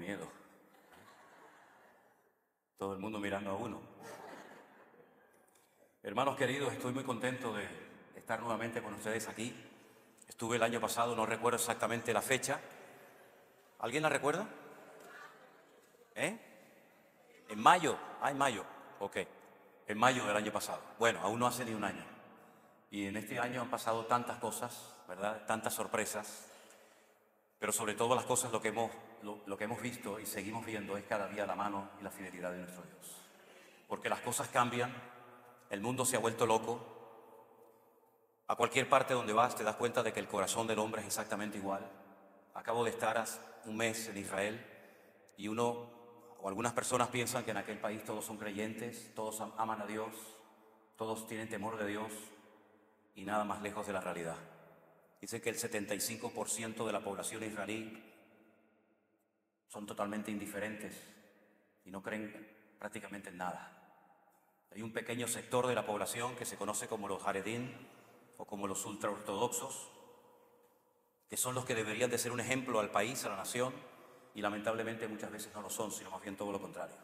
miedo. Todo el mundo mirando a uno. Hermanos queridos, estoy muy contento de estar nuevamente con ustedes aquí. Estuve el año pasado, no recuerdo exactamente la fecha. ¿Alguien la recuerda? ¿En mayo. Ah, en mayo. Ok. En mayo del año pasado. Bueno, aún no hace ni un año. Y en este año han pasado tantas cosas, ¿verdad? Tantas sorpresas. Pero sobre todo las cosas, lo que hemos visto y seguimos viendo es cada día la mano y la fidelidad de nuestro Dios. Porque las cosas cambian, el mundo se ha vuelto loco. A cualquier parte donde vas te das cuenta de que el corazón del hombre es exactamente igual. Acabo de estar hace un mes en Israel y algunas personas piensan que en aquel país todos son creyentes, todos aman a Dios, todos tienen temor de Dios y nada más lejos de la realidad. Dicen que el 75% de la población israelí son totalmente indiferentes y no creen prácticamente en nada. Hay un pequeño sector de la población que se conoce como los Haredim o como los ultraortodoxos, que son los que deberían de ser un ejemplo al país, a la nación, y lamentablemente muchas veces no lo son, sino más bien todo lo contrario.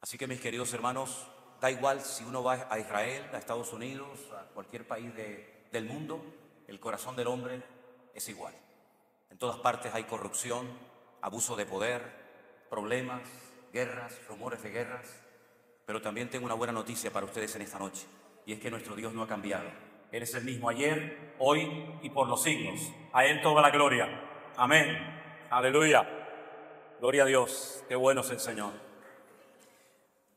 Así que mis queridos hermanos, da igual si uno va a Israel, a Estados Unidos, a cualquier país del mundo, el corazón del hombre es igual. En todas partes hay corrupción, abuso de poder, problemas, guerras, rumores de guerras. Pero también tengo una buena noticia para ustedes en esta noche, y es que nuestro Dios no ha cambiado. Él es el mismo ayer, hoy y por los siglos. A Él toda la gloria. Amén. Aleluya. Gloria a Dios. Qué bueno es el Señor.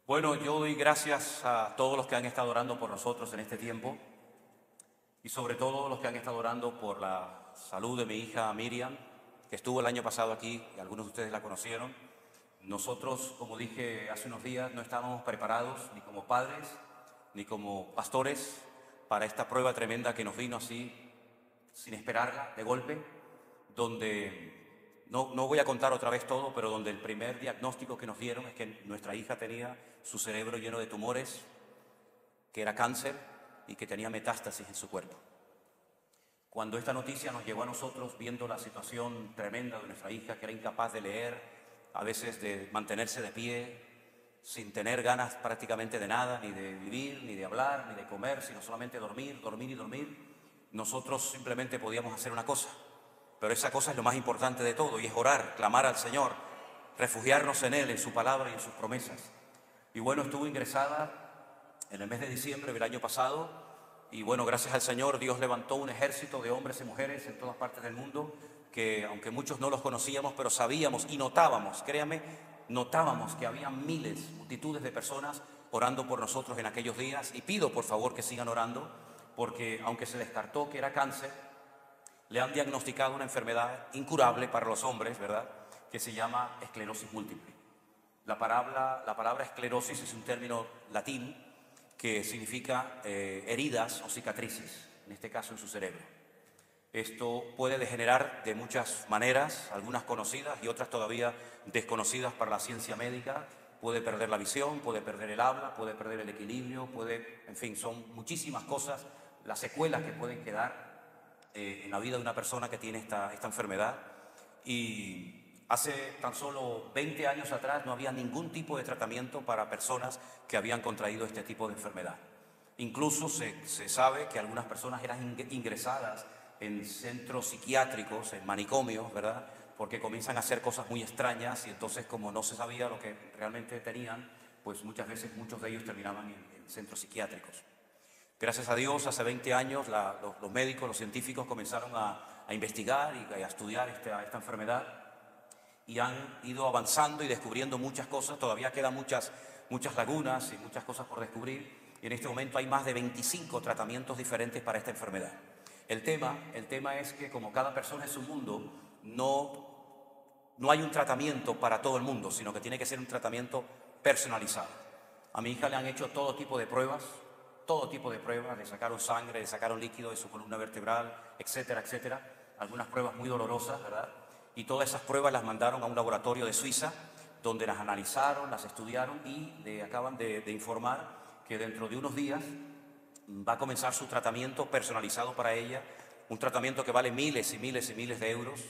Bueno, yo doy gracias a todos los que han estado orando por nosotros en este tiempo y sobre todo los que han estado orando por la salud de mi hija Miriam, que estuvo el año pasado aquí y algunos de ustedes la conocieron. Nosotros, como dije hace unos días, no estábamos preparados ni como padres ni como pastores para esta prueba tremenda que nos vino así, sin esperarla, de golpe, donde no voy a contar otra vez todo, pero donde el primer diagnóstico que nos dieron es que nuestra hija tenía su cerebro lleno de tumores, que era cáncer y que tenía metástasis en su cuerpo. Cuando esta noticia nos llegó a nosotros, viendo la situación tremenda de nuestra hija, que era incapaz de leer, a veces de mantenerse de pie, sin tener ganas prácticamente de nada, ni de vivir, ni de hablar, ni de comer, sino solamente dormir, dormir y dormir, nosotros simplemente podíamos hacer una cosa. Pero esa cosa es lo más importante de todo, y es orar, clamar al Señor, refugiarnos en Él, en su palabra y en sus promesas. Y bueno, estuvo ingresada en el mes de diciembre del año pasado, y bueno, gracias al Señor, Dios levantó un ejército de hombres y mujeres en todas partes del mundo, que aunque muchos no los conocíamos, pero sabíamos y notábamos, créanme, notábamos que había miles, multitudes de personas orando por nosotros en aquellos días, y pido por favor que sigan orando, porque aunque se descartó que era cáncer, le han diagnosticado una enfermedad incurable para los hombres, ¿verdad?, que se llama esclerosis múltiple. La palabra esclerosis es un término latín que significa heridas o cicatrices, en este caso en su cerebro. Esto puede degenerar de muchas maneras, algunas conocidas y otras todavía desconocidas para la ciencia médica. Puede perder la visión, puede perder el habla, puede perder el equilibrio, en fin, son muchísimas cosas las secuelas que pueden quedar en la vida de una persona que tiene esta enfermedad. Y hace tan solo 20 años atrás no había ningún tipo de tratamiento para personas que habían contraído este tipo de enfermedad. Incluso se sabe que algunas personas eran ingresadas en centros psiquiátricos, en manicomios, ¿verdad?, porque comienzan a hacer cosas muy extrañas, y entonces, como no se sabía lo que realmente tenían, pues muchas veces muchos de ellos terminaban en centros psiquiátricos. Gracias a Dios, hace 20 años los médicos, los científicos comenzaron a investigar y a estudiar esta enfermedad, y han ido avanzando y descubriendo muchas cosas. Todavía quedan muchas lagunas y muchas cosas por descubrir, y en este momento hay más de 25 tratamientos diferentes para esta enfermedad. El tema es que como cada persona es un mundo, no hay un tratamiento para todo el mundo, sino que tiene que ser un tratamiento personalizado. A mi hija le han hecho todo tipo de pruebas, le sacaron sangre, le sacaron líquido de su columna vertebral, etcétera, etcétera. Algunas pruebas muy dolorosas, ¿verdad? Y todas esas pruebas las mandaron a un laboratorio de Suiza, donde las analizaron, las estudiaron y le acaban de informar que dentro de unos días va a comenzar su tratamiento personalizado para ella, un tratamiento que vale miles y miles y miles de euros,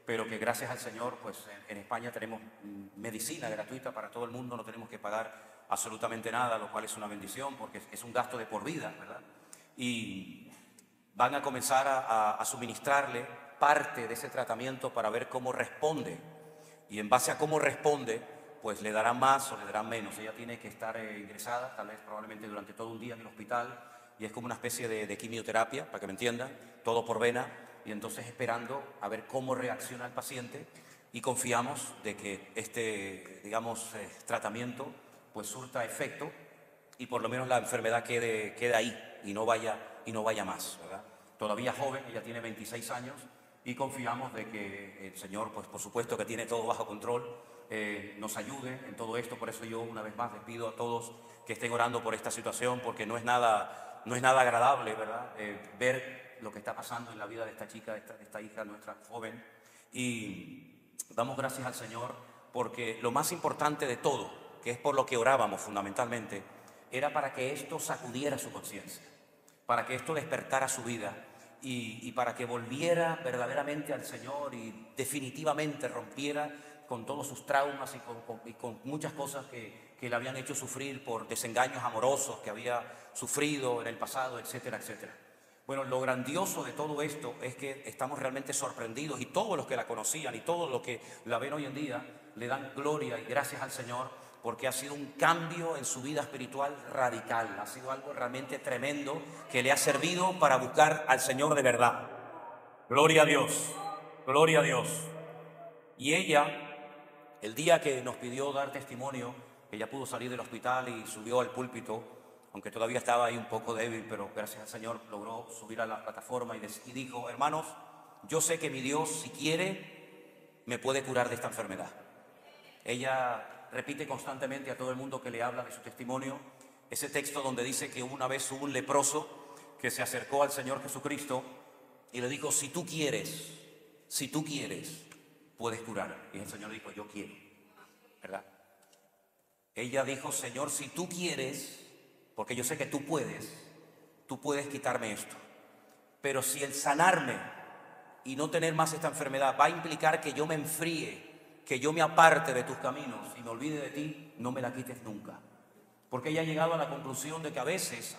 pero que gracias al Señor, pues en España tenemos medicina gratuita para todo el mundo, no tenemos que pagar absolutamente nada, lo cual es una bendición porque es un gasto de por vida, ¿verdad? Y van a comenzar a suministrarle parte de ese tratamiento para ver cómo responde, y en base a cómo responde, pues le darán más o le darán menos. Ella tiene que estar ingresada, tal vez probablemente durante todo un día en el hospital, y es como una especie de quimioterapia, para que me entiendan, todo por vena, y entonces esperando a ver cómo reacciona el paciente, y confiamos de que este, digamos, tratamiento pues surta efecto y por lo menos la enfermedad quede ahí y no vaya más, ¿verdad? Todavía joven, ella tiene 26 años, y confiamos de que el Señor, pues por supuesto que tiene todo bajo control, nos ayude en todo esto. Por eso yo una vez más les pido a todos que estén orando por esta situación, porque no es nada agradable, ¿verdad? Ver lo que está pasando en la vida de esta chica, de esta hija nuestra joven, y damos gracias al Señor porque lo más importante de todo, que es por lo que orábamos fundamentalmente, era para que esto sacudiera su conciencia, para que esto despertara su vida y para que volviera verdaderamente al Señor y definitivamente rompiera con todos sus traumas y con muchas cosas que le habían hecho sufrir por desengaños amorosos que había sufrido en el pasado, etcétera, etcétera. Bueno, lo grandioso de todo esto es que estamos realmente sorprendidos, y todos los que la conocían y todos los que la ven hoy en día le dan gloria y gracias al Señor, porque ha sido un cambio en su vida espiritual radical. Ha sido algo realmente tremendo que le ha servido para buscar al Señor de verdad. Gloria a Dios, gloria a Dios. Y ella, el día que nos pidió dar testimonio, ella pudo salir del hospital y subió al púlpito, aunque todavía estaba ahí un poco débil, pero gracias al Señor logró subir a la plataforma y dijo: hermanos, yo sé que mi Dios, si quiere, me puede curar de esta enfermedad. Ella repite constantemente a todo el mundo que le habla de su testimonio ese texto donde dice que una vez hubo un leproso que se acercó al Señor Jesucristo y le dijo: si tú quieres, puedes curar. Y el Señor dijo: yo quiero, ¿verdad? Ella dijo: Señor, si tú quieres, porque yo sé que tú puedes quitarme esto, pero si el sanarme y no tener más esta enfermedad va a implicar que yo me enfríe, que yo me aparte de tus caminos y me olvide de ti, no me la quites nunca. Porque ella ha llegado a la conclusión de que a veces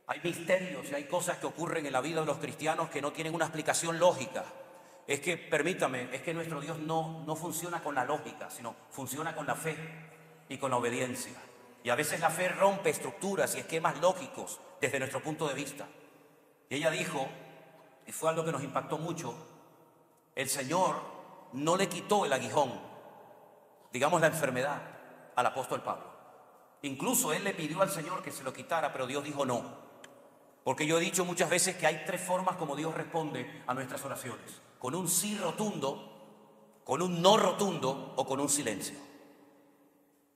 hay misterios y hay cosas que ocurren en la vida de los cristianos que no tienen una explicación lógica. Es que, permítame, es que nuestro Dios no funciona con la lógica, sino funciona con la fe y con la obediencia. Y a veces la fe rompe estructuras y esquemas lógicos desde nuestro punto de vista. Y ella dijo, y fue algo que nos impactó mucho, el Señor no le quitó el aguijón, digamos la enfermedad, al apóstol Pablo. Incluso él le pidió al Señor que se lo quitara, pero Dios dijo no. Porque yo he dicho muchas veces que hay tres formas como Dios responde a nuestras oraciones: con un sí rotundo, con un no rotundo o con un silencio.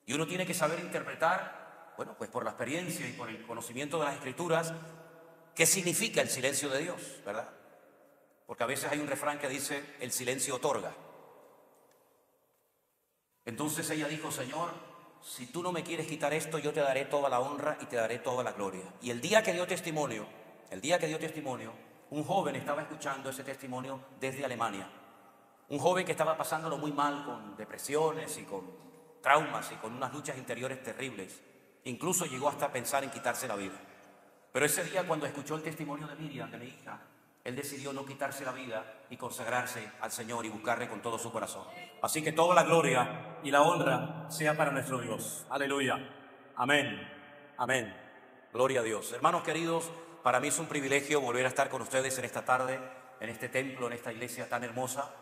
Y uno tiene que saber interpretar, bueno, pues por la experiencia y por el conocimiento de las Escrituras, qué significa el silencio de Dios, ¿verdad? Porque a veces hay un refrán que dice: el silencio otorga. Entonces ella dijo: Señor, si tú no me quieres quitar esto, yo te daré toda la honra y te daré toda la gloria. Y el día que dio testimonio, un joven estaba escuchando ese testimonio desde Alemania. Un joven que estaba pasándolo muy mal, con depresiones y con traumas y con unas luchas interiores terribles. Incluso llegó hasta pensar en quitarse la vida. Pero ese día, cuando escuchó el testimonio de Miriam, de mi hija, él decidió no quitarse la vida y consagrarse al Señor y buscarle con todo su corazón. Así que toda la gloria y la honra sea para nuestro Dios. Aleluya. Amén. Amén. Gloria a Dios. Hermanos queridos, para mí es un privilegio volver a estar con ustedes en esta tarde, en este templo, en esta iglesia tan hermosa,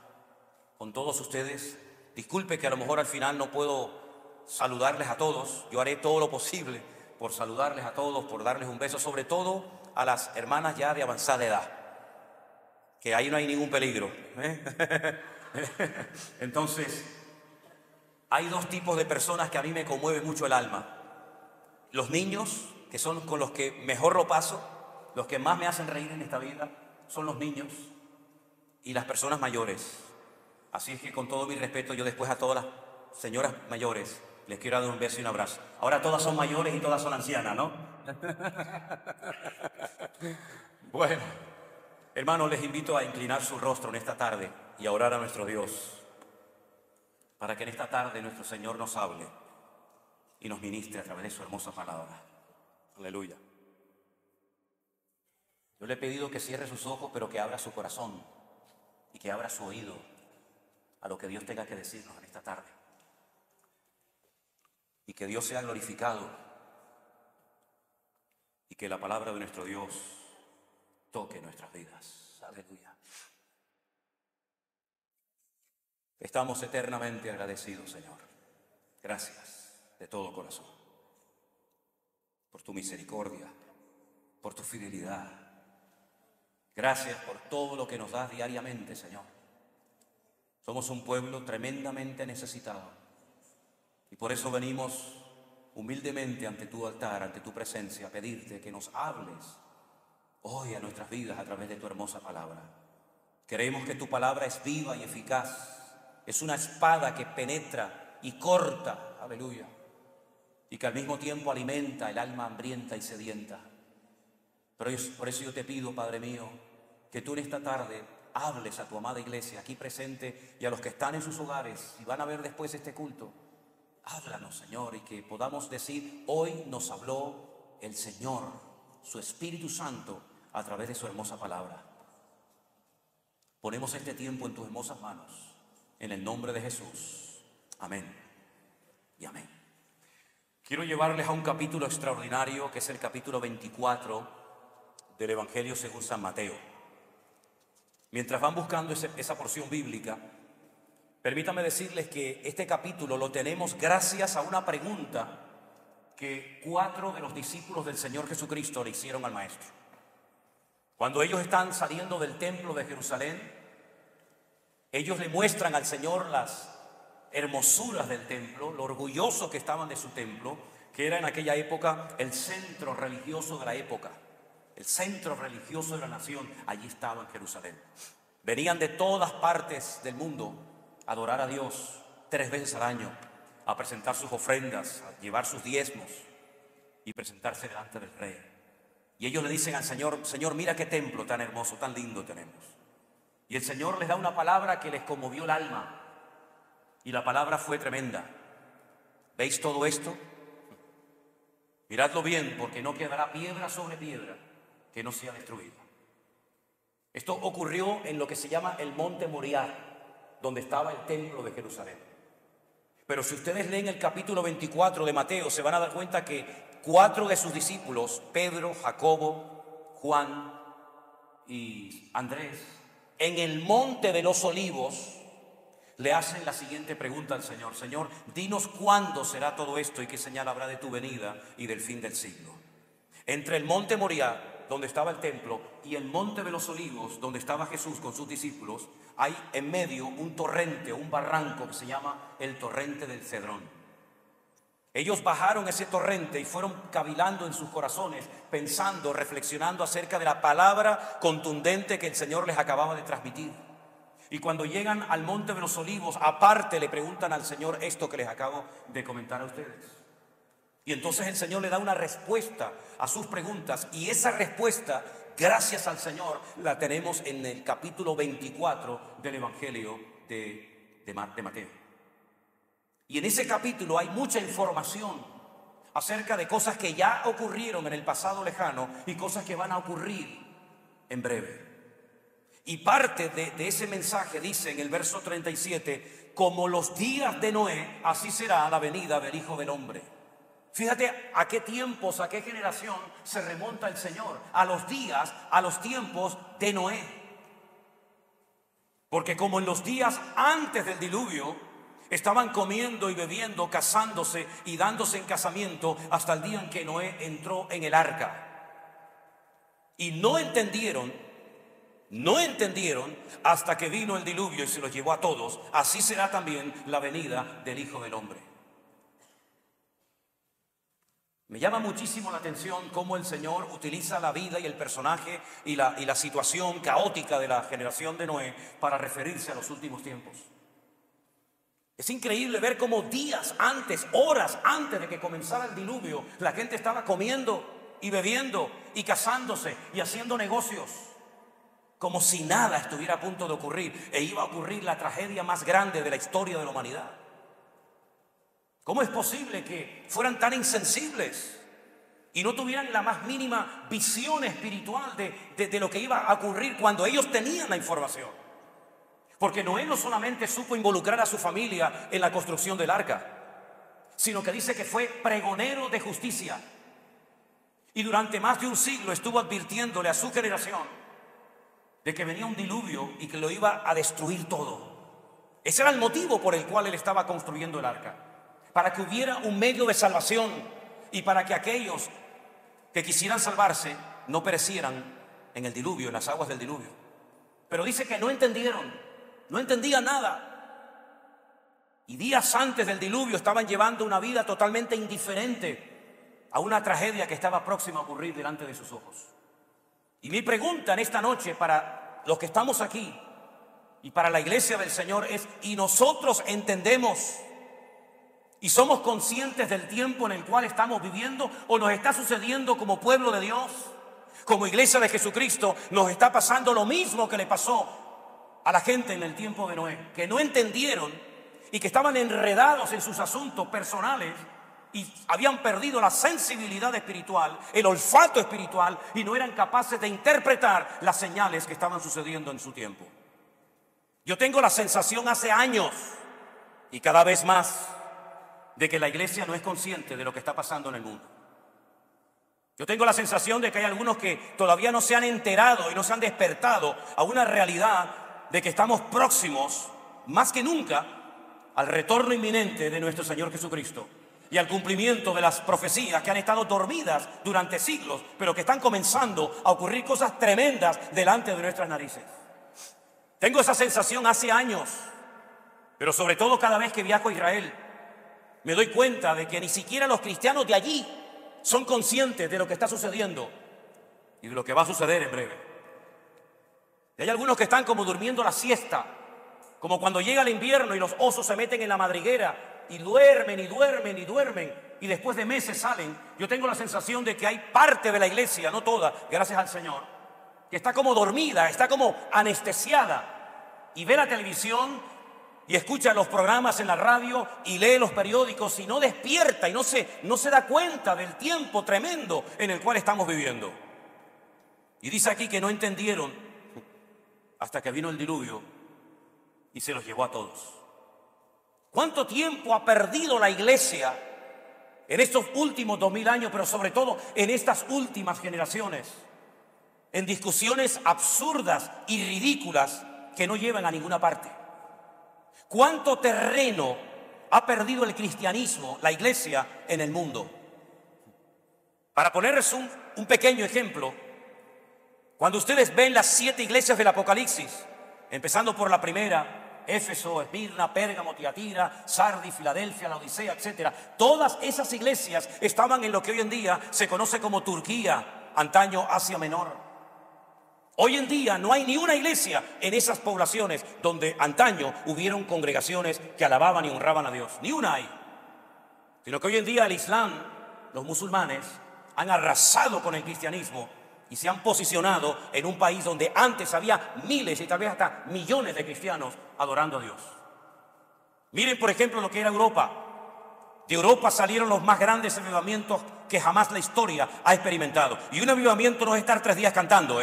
con todos ustedes. Disculpe que a lo mejor al final no puedo saludarles a todos. Yo haré todo lo posible por saludarles a todos, por darles un beso, sobre todo a las hermanas ya de avanzada edad, que ahí no hay ningún peligro, ¿eh? Entonces, hay dos tipos de personas que a mí me conmueve mucho el alma: los niños, que son con los que mejor lo paso, los que más me hacen reír en esta vida, son los niños, y las personas mayores. Así es que, con todo mi respeto, yo después a todas las señoras mayores les quiero dar un beso y un abrazo. Ahora todas son mayores y todas son ancianas, ¿no? Bueno, Hermanos, les invito a inclinar su rostro en esta tarde y a orar a nuestro Dios, para que en esta tarde nuestro Señor nos hable y nos ministre a través de su hermosa palabra. Aleluya. Yo le he pedido que cierre sus ojos, pero que abra su corazón y que abra su oído a lo que Dios tenga que decirnos en esta tarde. Y que Dios sea glorificado y que la palabra de nuestro Dios toque nuestras vidas. Aleluya. Estamos eternamente agradecidos, Señor. Gracias de todo corazón por tu misericordia, por tu fidelidad. Gracias por todo lo que nos das diariamente, Señor. Somos un pueblo tremendamente necesitado y por eso venimos humildemente ante tu altar, ante tu presencia, a pedirte que nos hables hoy a nuestras vidas a través de tu hermosa palabra. Creemos que tu palabra es viva y eficaz, es una espada que penetra y corta, aleluya, y que al mismo tiempo alimenta el alma hambrienta y sedienta. Pero por eso yo te pido, Padre mío, que tú en esta tarde hables a tu amada iglesia aquí presente y a los que están en sus hogares y van a ver después este culto. Háblanos, Señor, y que podamos decir: hoy nos habló el Señor, su Espíritu Santo, a través de su hermosa palabra. Ponemos este tiempo en tus hermosas manos, en el nombre de Jesús. Amén y amén. Quiero llevarles a un capítulo extraordinario, que es el capítulo 24 del Evangelio según San Mateo. Mientras van buscando esa porción bíblica, permítanme decirles que este capítulo lo tenemos gracias a una pregunta que 4 de los discípulos del Señor Jesucristo le hicieron al Maestro. Cuando ellos están saliendo del templo de Jerusalén, ellos le muestran al Señor las hermosuras del templo, lo orgullosos que estaban de su templo, que era en aquella época el centro religioso de la época, el centro religioso de la nación. Allí estaba en Jerusalén. Venían de todas partes del mundo a adorar a Dios 3 veces al año, a presentar sus ofrendas, a llevar sus diezmos y presentarse delante del rey. Y ellos le dicen al Señor: Señor, mira qué templo tan hermoso, tan lindo tenemos. Y el Señor les da una palabra que les conmovió el alma. Y la palabra fue tremenda. ¿Veis todo esto? Miradlo bien, porque no quedará piedra sobre piedra que no sea destruida. Esto ocurrió en lo que se llama el Monte Moriah, donde estaba el templo de Jerusalén. Pero si ustedes leen el capítulo 24 de Mateo, se van a dar cuenta que 4 de sus discípulos, Pedro, Jacobo, Juan y Andrés, en el Monte de los Olivos, le hacen la siguiente pregunta al Señor: Señor, dinos cuándo será todo esto y qué señal habrá de tu venida y del fin del siglo. Entre el Monte Moriah, donde estaba el templo, y el Monte de los Olivos, donde estaba Jesús con sus discípulos, hay en medio un torrente, un barranco que se llama el torrente del Cedrón. Ellos bajaron ese torrente y fueron cavilando en sus corazones, pensando, reflexionando acerca de la palabra contundente que el Señor les acababa de transmitir. Y cuando llegan al Monte de los Olivos, aparte le preguntan al Señor esto que les acabo de comentar a ustedes. Y entonces el Señor le da una respuesta a sus preguntas, y esa respuesta, gracias al Señor, la tenemos en el capítulo 24 del Evangelio de Mateo. Y en ese capítulo hay mucha información acerca de cosas que ya ocurrieron en el pasado lejano y cosas que van a ocurrir en breve. Y parte de ese mensaje dice en el verso 37: como los días de Noé, así será la venida del Hijo del Hombre. Fíjate a qué tiempos, a qué generación se remonta el Señor: a los días, a los tiempos de Noé. Porque como en los días antes del diluvio, estaban comiendo y bebiendo, casándose y dándose en casamiento hasta el día en que Noé entró en el arca. Y no entendieron hasta que vino el diluvio y se los llevó a todos. Así será también la venida del Hijo del Hombre. Me llama muchísimo la atención cómo el Señor utiliza la vida y el personaje y la situación caótica de la generación de Noé para referirse a los últimos tiempos. Es increíble ver cómo días antes, horas antes de que comenzara el diluvio, la gente estaba comiendo y bebiendo y casándose y haciendo negocios. como si nada estuviera a punto de ocurrir e iba a ocurrir la tragedia más grande de la historia de la humanidad. ¿Cómo es posible que fueran tan insensibles y no tuvieran la más mínima visión espiritual de lo que iba a ocurrir cuando ellos tenían la información? Porque Noé no solamente supo involucrar a su familia en la construcción del arca, sino que dice que fue pregonero de justicia. Y durante más de un siglo estuvo advirtiéndole a su generación de que venía un diluvio y que lo iba a destruir todo. Ese era el motivo por el cual él estaba construyendo el arca, para que hubiera un medio de salvación y para que aquellos que quisieran salvarse no perecieran en el diluvio, en las aguas del diluvio. Pero dice que no entendieron, no entendían nada. Y días antes del diluvio estaban llevando una vida totalmente indiferente a una tragedia que estaba próxima a ocurrir delante de sus ojos. Y mi pregunta en esta noche para los que estamos aquí y para la iglesia del Señor es: ¿y nosotros entendemos y somos conscientes del tiempo en el cual estamos viviendo, o nos está sucediendo como pueblo de Dios, como iglesia de Jesucristo, nos está pasando lo mismo que le pasó a la gente en el tiempo de Noé, que no entendieron y que estaban enredados en sus asuntos personales y habían perdido la sensibilidad espiritual, el olfato espiritual, y no eran capaces de interpretar las señales que estaban sucediendo en su tiempo? Yo tengo la sensación hace años y cada vez más de que la iglesia no es consciente de lo que está pasando en el mundo. Yo tengo la sensación de que hay algunos que todavía no se han enterado y no se han despertado a una realidad de que estamos próximos, más que nunca, al retorno inminente de nuestro Señor Jesucristo y al cumplimiento de las profecías que han estado dormidas durante siglos, pero que están comenzando a ocurrir cosas tremendas delante de nuestras narices. Tengo esa sensación hace años, pero sobre todo cada vez que viajo a Israel, me doy cuenta de que ni siquiera los cristianos de allí son conscientes de lo que está sucediendo y de lo que va a suceder en breve. Y hay algunos que están como durmiendo la siesta, como cuando llega el invierno y los osos se meten en la madriguera y duermen y duermen y duermen y después de meses salen. Yo tengo la sensación de que hay parte de la iglesia, no toda, gracias al Señor, que está como dormida, está como anestesiada y ve la televisión y escucha los programas en la radio y lee los periódicos y no despierta y no se da cuenta del tiempo tremendo en el cual estamos viviendo. Y dice aquí que no entendieron hasta que vino el diluvio y se los llevó a todos. ¿Cuánto tiempo ha perdido la iglesia en estos últimos 2000 años, pero sobre todo en estas últimas generaciones, en discusiones absurdas y ridículas que no llevan a ninguna parte? ¿Cuánto terreno ha perdido el cristianismo, la iglesia, en el mundo? Para ponerles un pequeño ejemplo, cuando ustedes ven las 7 iglesias del Apocalipsis, empezando por la primera, Éfeso, Esmirna, Pérgamo, Tiatira, Sardis, Filadelfia, Laodicea, etc. Todas esas iglesias estaban en lo que hoy en día se conoce como Turquía, antaño Asia Menor. Hoy en día no hay ni una iglesia en esas poblaciones donde antaño hubieron congregaciones que alababan y honraban a Dios. Ni una hay. Sino que hoy en día el Islam, los musulmanes, han arrasado con el cristianismo y se han posicionado en un país donde antes había miles y tal vez hasta millones de cristianos adorando a Dios. Miren, por ejemplo, lo que era Europa. De Europa salieron los más grandes avivamientos que jamás la historia ha experimentado. Y un avivamiento no es estar 3 días cantando,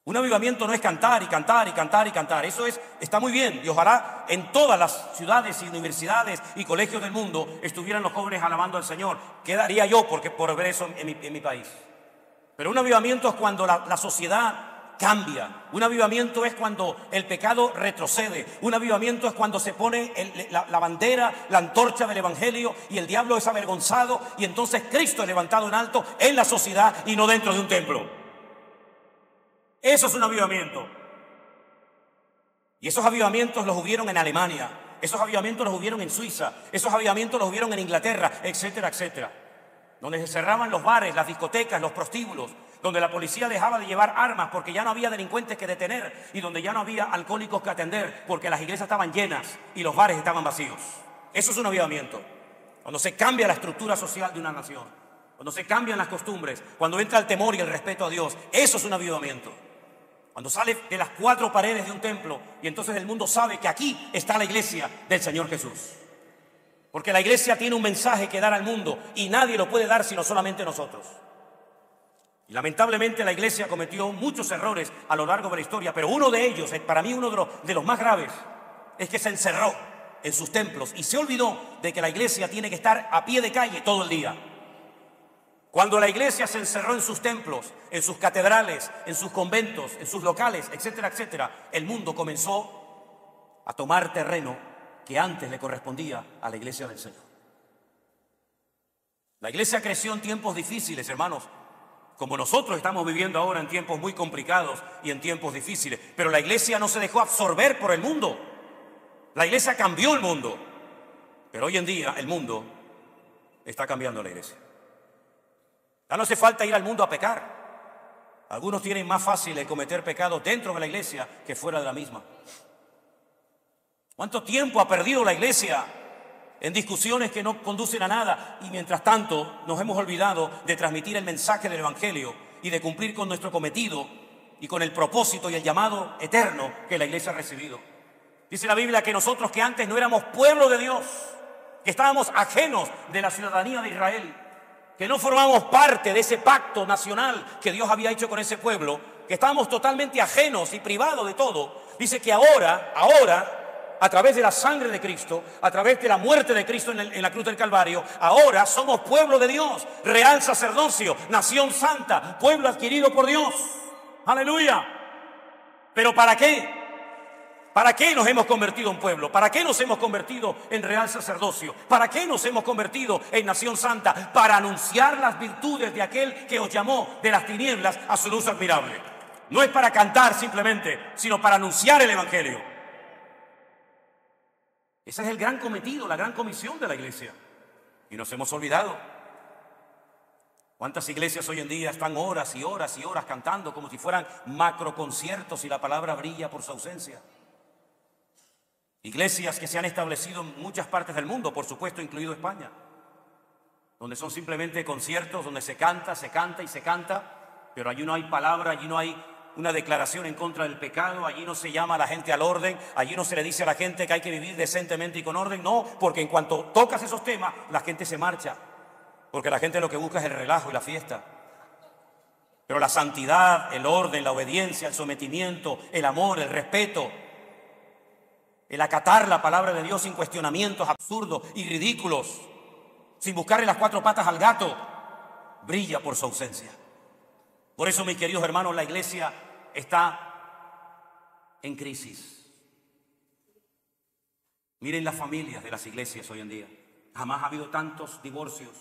Un avivamiento no es cantar y cantar y cantar y cantar. Eso está muy bien, y ojalá en todas las ciudades y universidades y colegios del mundo estuvieran los jóvenes alabando al Señor. ¿Qué daría yo por ver eso en mi país? Pero un avivamiento es cuando la sociedad cambia. Un avivamiento es cuando el pecado retrocede. Un avivamiento es cuando se pone la bandera, la antorcha del evangelio, y el diablo es avergonzado, y entonces Cristo es levantado en alto en la sociedad y no dentro de un templo. Eso es un avivamiento. Y esos avivamientos los hubieron en Alemania, esos avivamientos los hubieron en Suiza, esos avivamientos los hubieron en Inglaterra, etcétera, etcétera. Donde se cerraban los bares, las discotecas, los prostíbulos, donde la policía dejaba de llevar armas porque ya no había delincuentes que detener y donde ya no había alcohólicos que atender porque las iglesias estaban llenas y los bares estaban vacíos. Eso es un avivamiento. Cuando se cambia la estructura social de una nación. cuando se cambian las costumbres, cuando entra el temor y el respeto a Dios. Eso es un avivamiento. Cuando sale de las cuatro paredes de un templo y entonces el mundo sabe que aquí está la iglesia del Señor Jesús. Porque la iglesia tiene un mensaje que dar al mundo y nadie lo puede dar sino solamente nosotros. Y lamentablemente la iglesia cometió muchos errores a lo largo de la historia, pero uno de ellos, para mí uno de los más graves, es que se encerró en sus templos y se olvidó de que la iglesia tiene que estar a pie de calle todo el día. Cuando la iglesia se encerró en sus templos, en sus catedrales, en sus conventos, en sus locales, etcétera, etcétera, el mundo comenzó a tomar terreno que antes le correspondía a la iglesia del Señor. La iglesia creció en tiempos difíciles, hermanos, como nosotros estamos viviendo ahora en tiempos muy complicados y en tiempos difíciles, pero la iglesia no se dejó absorber por el mundo. La iglesia cambió el mundo, pero hoy en día el mundo está cambiando la iglesia. Ya no hace falta ir al mundo a pecar. Algunos tienen más fácil el cometer pecados dentro de la iglesia que fuera de la misma. ¿Cuánto tiempo ha perdido la iglesia en discusiones que no conducen a nada? Y mientras tanto nos hemos olvidado de transmitir el mensaje del Evangelio y de cumplir con nuestro cometido y con el propósito y el llamado eterno que la iglesia ha recibido. Dice la Biblia que nosotros, que antes no éramos pueblo de Dios, que estábamos ajenos de la ciudadanía de Israel, que no formamos parte de ese pacto nacional que Dios había hecho con ese pueblo, que estábamos totalmente ajenos y privados de todo. Dice que ahora, a través de la sangre de Cristo, a través de la muerte de Cristo en la cruz del Calvario, ahora somos pueblo de Dios, real sacerdocio, nación santa, pueblo adquirido por Dios. ¡Aleluya! ¿Pero para qué? ¿Para qué nos hemos convertido en pueblo? ¿Para qué nos hemos convertido en real sacerdocio? ¿Para qué nos hemos convertido en nación santa? Para anunciar las virtudes de aquel que os llamó de las tinieblas a su luz admirable. No es para cantar simplemente, sino para anunciar el Evangelio. Ese es el gran cometido, la gran comisión de la iglesia. Y nos hemos olvidado. ¿Cuántas iglesias hoy en día están horas y horas y horas cantando como si fueran macroconciertos y la palabra brilla por su ausencia? Iglesias que se han establecido en muchas partes del mundo, por supuesto, incluido España, donde son simplemente conciertos donde se canta y se canta, pero allí no hay palabra, allí no hay una declaración en contra del pecado, allí no se llama a la gente al orden, allí no se le dice a la gente que hay que vivir decentemente y con orden, no, porque en cuanto tocas esos temas, la gente se marcha, porque la gente lo que busca es el relajo y la fiesta. Pero la santidad, el orden, la obediencia, el sometimiento, el amor, el respeto, el acatar la palabra de Dios sin cuestionamientos absurdos y ridículos, sin buscarle las cuatro patas al gato, brilla por su ausencia. Por eso, mis queridos hermanos, la iglesia está en crisis. Miren las familias de las iglesias hoy en día. Jamás ha habido tantos divorcios,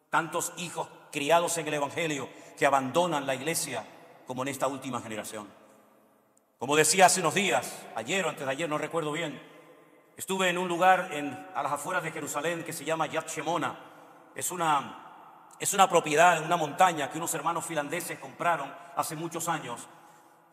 tantos hijos criados en el Evangelio que abandonan la iglesia como en esta última generación. Como decía hace unos días, ayer o antes de ayer, no recuerdo bien, estuve en un lugar a las afueras de Jerusalén que se llama Yad Shemona. Es una propiedad en una montaña que unos hermanos finlandeses compraron hace muchos años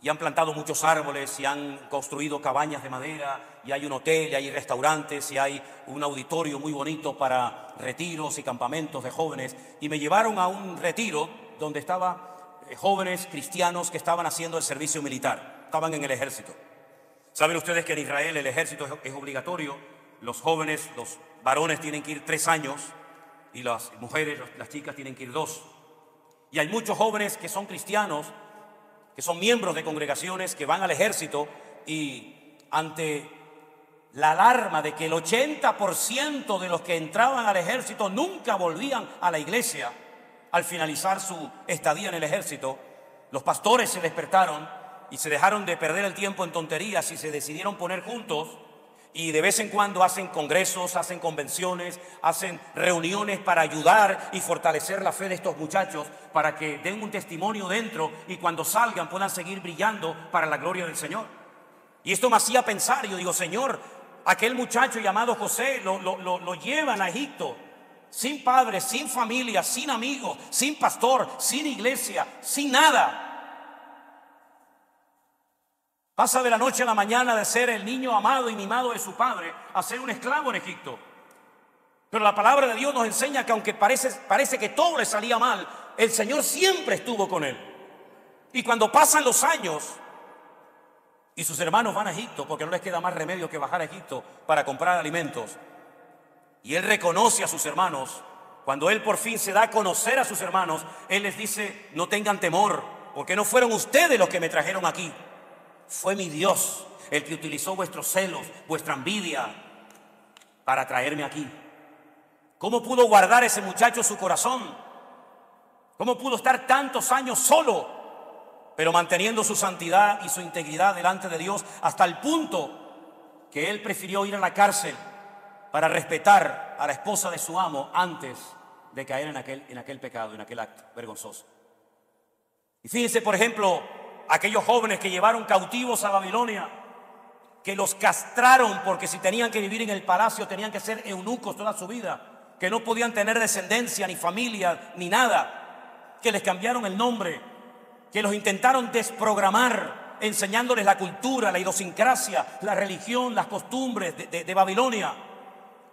y han plantado muchos árboles y han construido cabañas de madera y hay un hotel y hay restaurantes y hay un auditorio muy bonito para retiros y campamentos de jóvenes. Y me llevaron a un retiro donde estaban jóvenes cristianos que estaban haciendo el servicio militar. Estaban en el ejército. Saben ustedes que en Israel el ejército es obligatorio. Los jóvenes, los varones tienen que ir 3 años y las mujeres, las chicas tienen que ir 2. Y hay muchos jóvenes que son cristianos, que son miembros de congregaciones que van al ejército y ante la alarma de que el 80% de los que entraban al ejército nunca volvían a la iglesia al finalizar su estadía en el ejército, los pastores se despertaron y se dejaron de perder el tiempo en tonterías y se decidieron poner juntos y de vez en cuando hacen congresos, hacen convenciones, hacen reuniones para ayudar y fortalecer la fe de estos muchachos para que den un testimonio dentro y cuando salgan puedan seguir brillando para la gloria del Señor. Y esto me hacía pensar, yo digo, Señor, aquel muchacho llamado José lo llevan a Egipto sin padre, sin familia, sin amigos, sin pastor, sin iglesia, sin nada. Pasa de la noche a la mañana de ser el niño amado y mimado de su padre a ser un esclavo en Egipto. Pero la palabra de Dios nos enseña que aunque parece que todo le salía mal, el Señor siempre estuvo con él. Y cuando pasan los años y sus hermanos van a Egipto, porque no les queda más remedio que bajar a Egipto para comprar alimentos, y él reconoce a sus hermanos, cuando él por fin se da a conocer a sus hermanos, él les dice: no tengan temor, porque no fueron ustedes los que me trajeron aquí, fue mi Dios el que utilizó vuestros celos, vuestra envidia para traerme aquí. ¿Cómo pudo guardar ese muchacho su corazón? ¿Cómo pudo estar tantos años solo, pero manteniendo su santidad y su integridad delante de Dios, hasta el punto que él prefirió ir a la cárcel para respetar a la esposa de su amo antes de caer en aquel pecado, en aquel acto vergonzoso? Y fíjense, por ejemplo, aquellos jóvenes que llevaron cautivos a Babilonia, que los castraron porque si tenían que vivir en el palacio tenían que ser eunucos toda su vida, que no podían tener descendencia, ni familia, ni nada, que les cambiaron el nombre, que los intentaron desprogramar, enseñándoles la cultura, la idiosincrasia, la religión, las costumbres de Babilonia,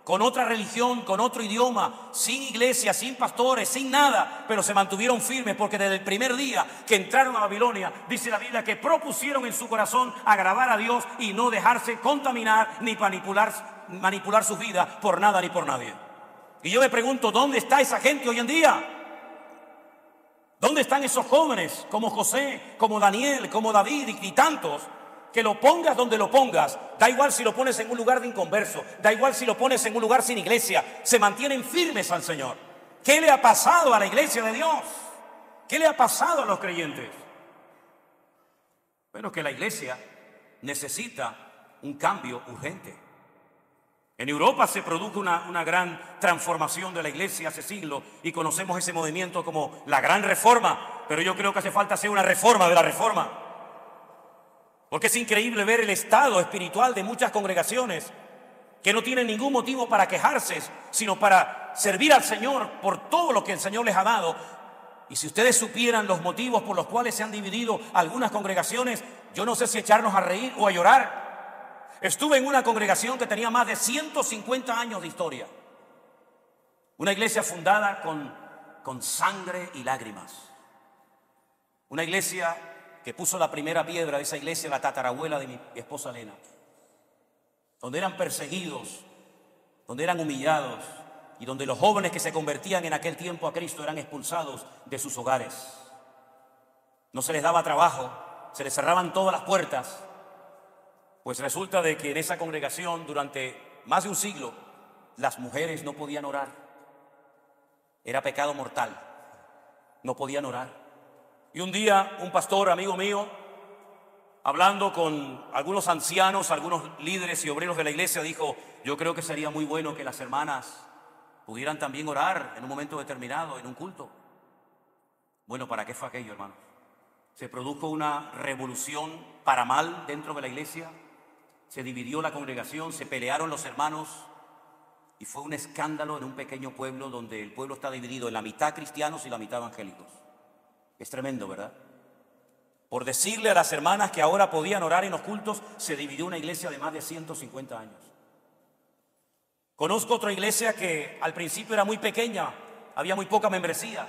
con otra religión, con otro idioma, sin iglesia, sin pastores, sin nada, pero se mantuvieron firmes porque desde el primer día que entraron a Babilonia, dice la Biblia que propusieron en su corazón agradar a Dios y no dejarse contaminar ni manipular sus vidas por nada ni por nadie. Y yo me pregunto, ¿dónde está esa gente hoy en día? ¿Dónde están esos jóvenes como José, como Daniel, como David y tantos? Que lo pongas donde lo pongas, da igual si lo pones en un lugar de inconverso, da igual si lo pones en un lugar sin iglesia, se mantienen firmes al Señor. ¿Qué le ha pasado a la iglesia de Dios? ¿Qué le ha pasado a los creyentes? Bueno, que la iglesia necesita un cambio urgente. En Europa se produjo una gran transformación de la iglesia hace siglos y conocemos ese movimiento como la Gran Reforma, pero yo creo que hace falta hacer una reforma de la reforma. Porque es increíble ver el estado espiritual de muchas congregaciones que no tienen ningún motivo para quejarse, sino para servir al Señor por todo lo que el Señor les ha dado. Y si ustedes supieran los motivos por los cuales se han dividido algunas congregaciones, yo no sé si echarnos a reír o a llorar. Estuve en una congregación que tenía más de 150 años de historia. Una iglesia fundada con sangre y lágrimas. Una iglesia que puso la primera piedra de esa iglesia, la tatarabuela de mi esposa Elena. Donde eran perseguidos, donde eran humillados y donde los jóvenes que se convertían en aquel tiempo a Cristo eran expulsados de sus hogares. No se les daba trabajo, se les cerraban todas las puertas. Pues resulta de que en esa congregación durante más de un siglo las mujeres no podían orar. Era pecado mortal. No podían orar. Y un día un pastor, amigo mío, hablando con algunos ancianos, algunos líderes y obreros de la iglesia, dijo: yo creo que sería muy bueno que las hermanas pudieran también orar en un momento determinado, en un culto. Bueno, ¿para qué fue aquello, hermanos? Se produjo una revolución para mal dentro de la iglesia. Se dividió la congregación, se pelearon los hermanos y fue un escándalo en un pequeño pueblo donde el pueblo está dividido en la mitad cristianos y la mitad evangélicos. Es tremendo, ¿verdad? Por decirle a las hermanas que ahora podían orar en los cultos, se dividió una iglesia de más de 150 años. Conozco otra iglesia que al principio era muy pequeña, había muy poca membresía.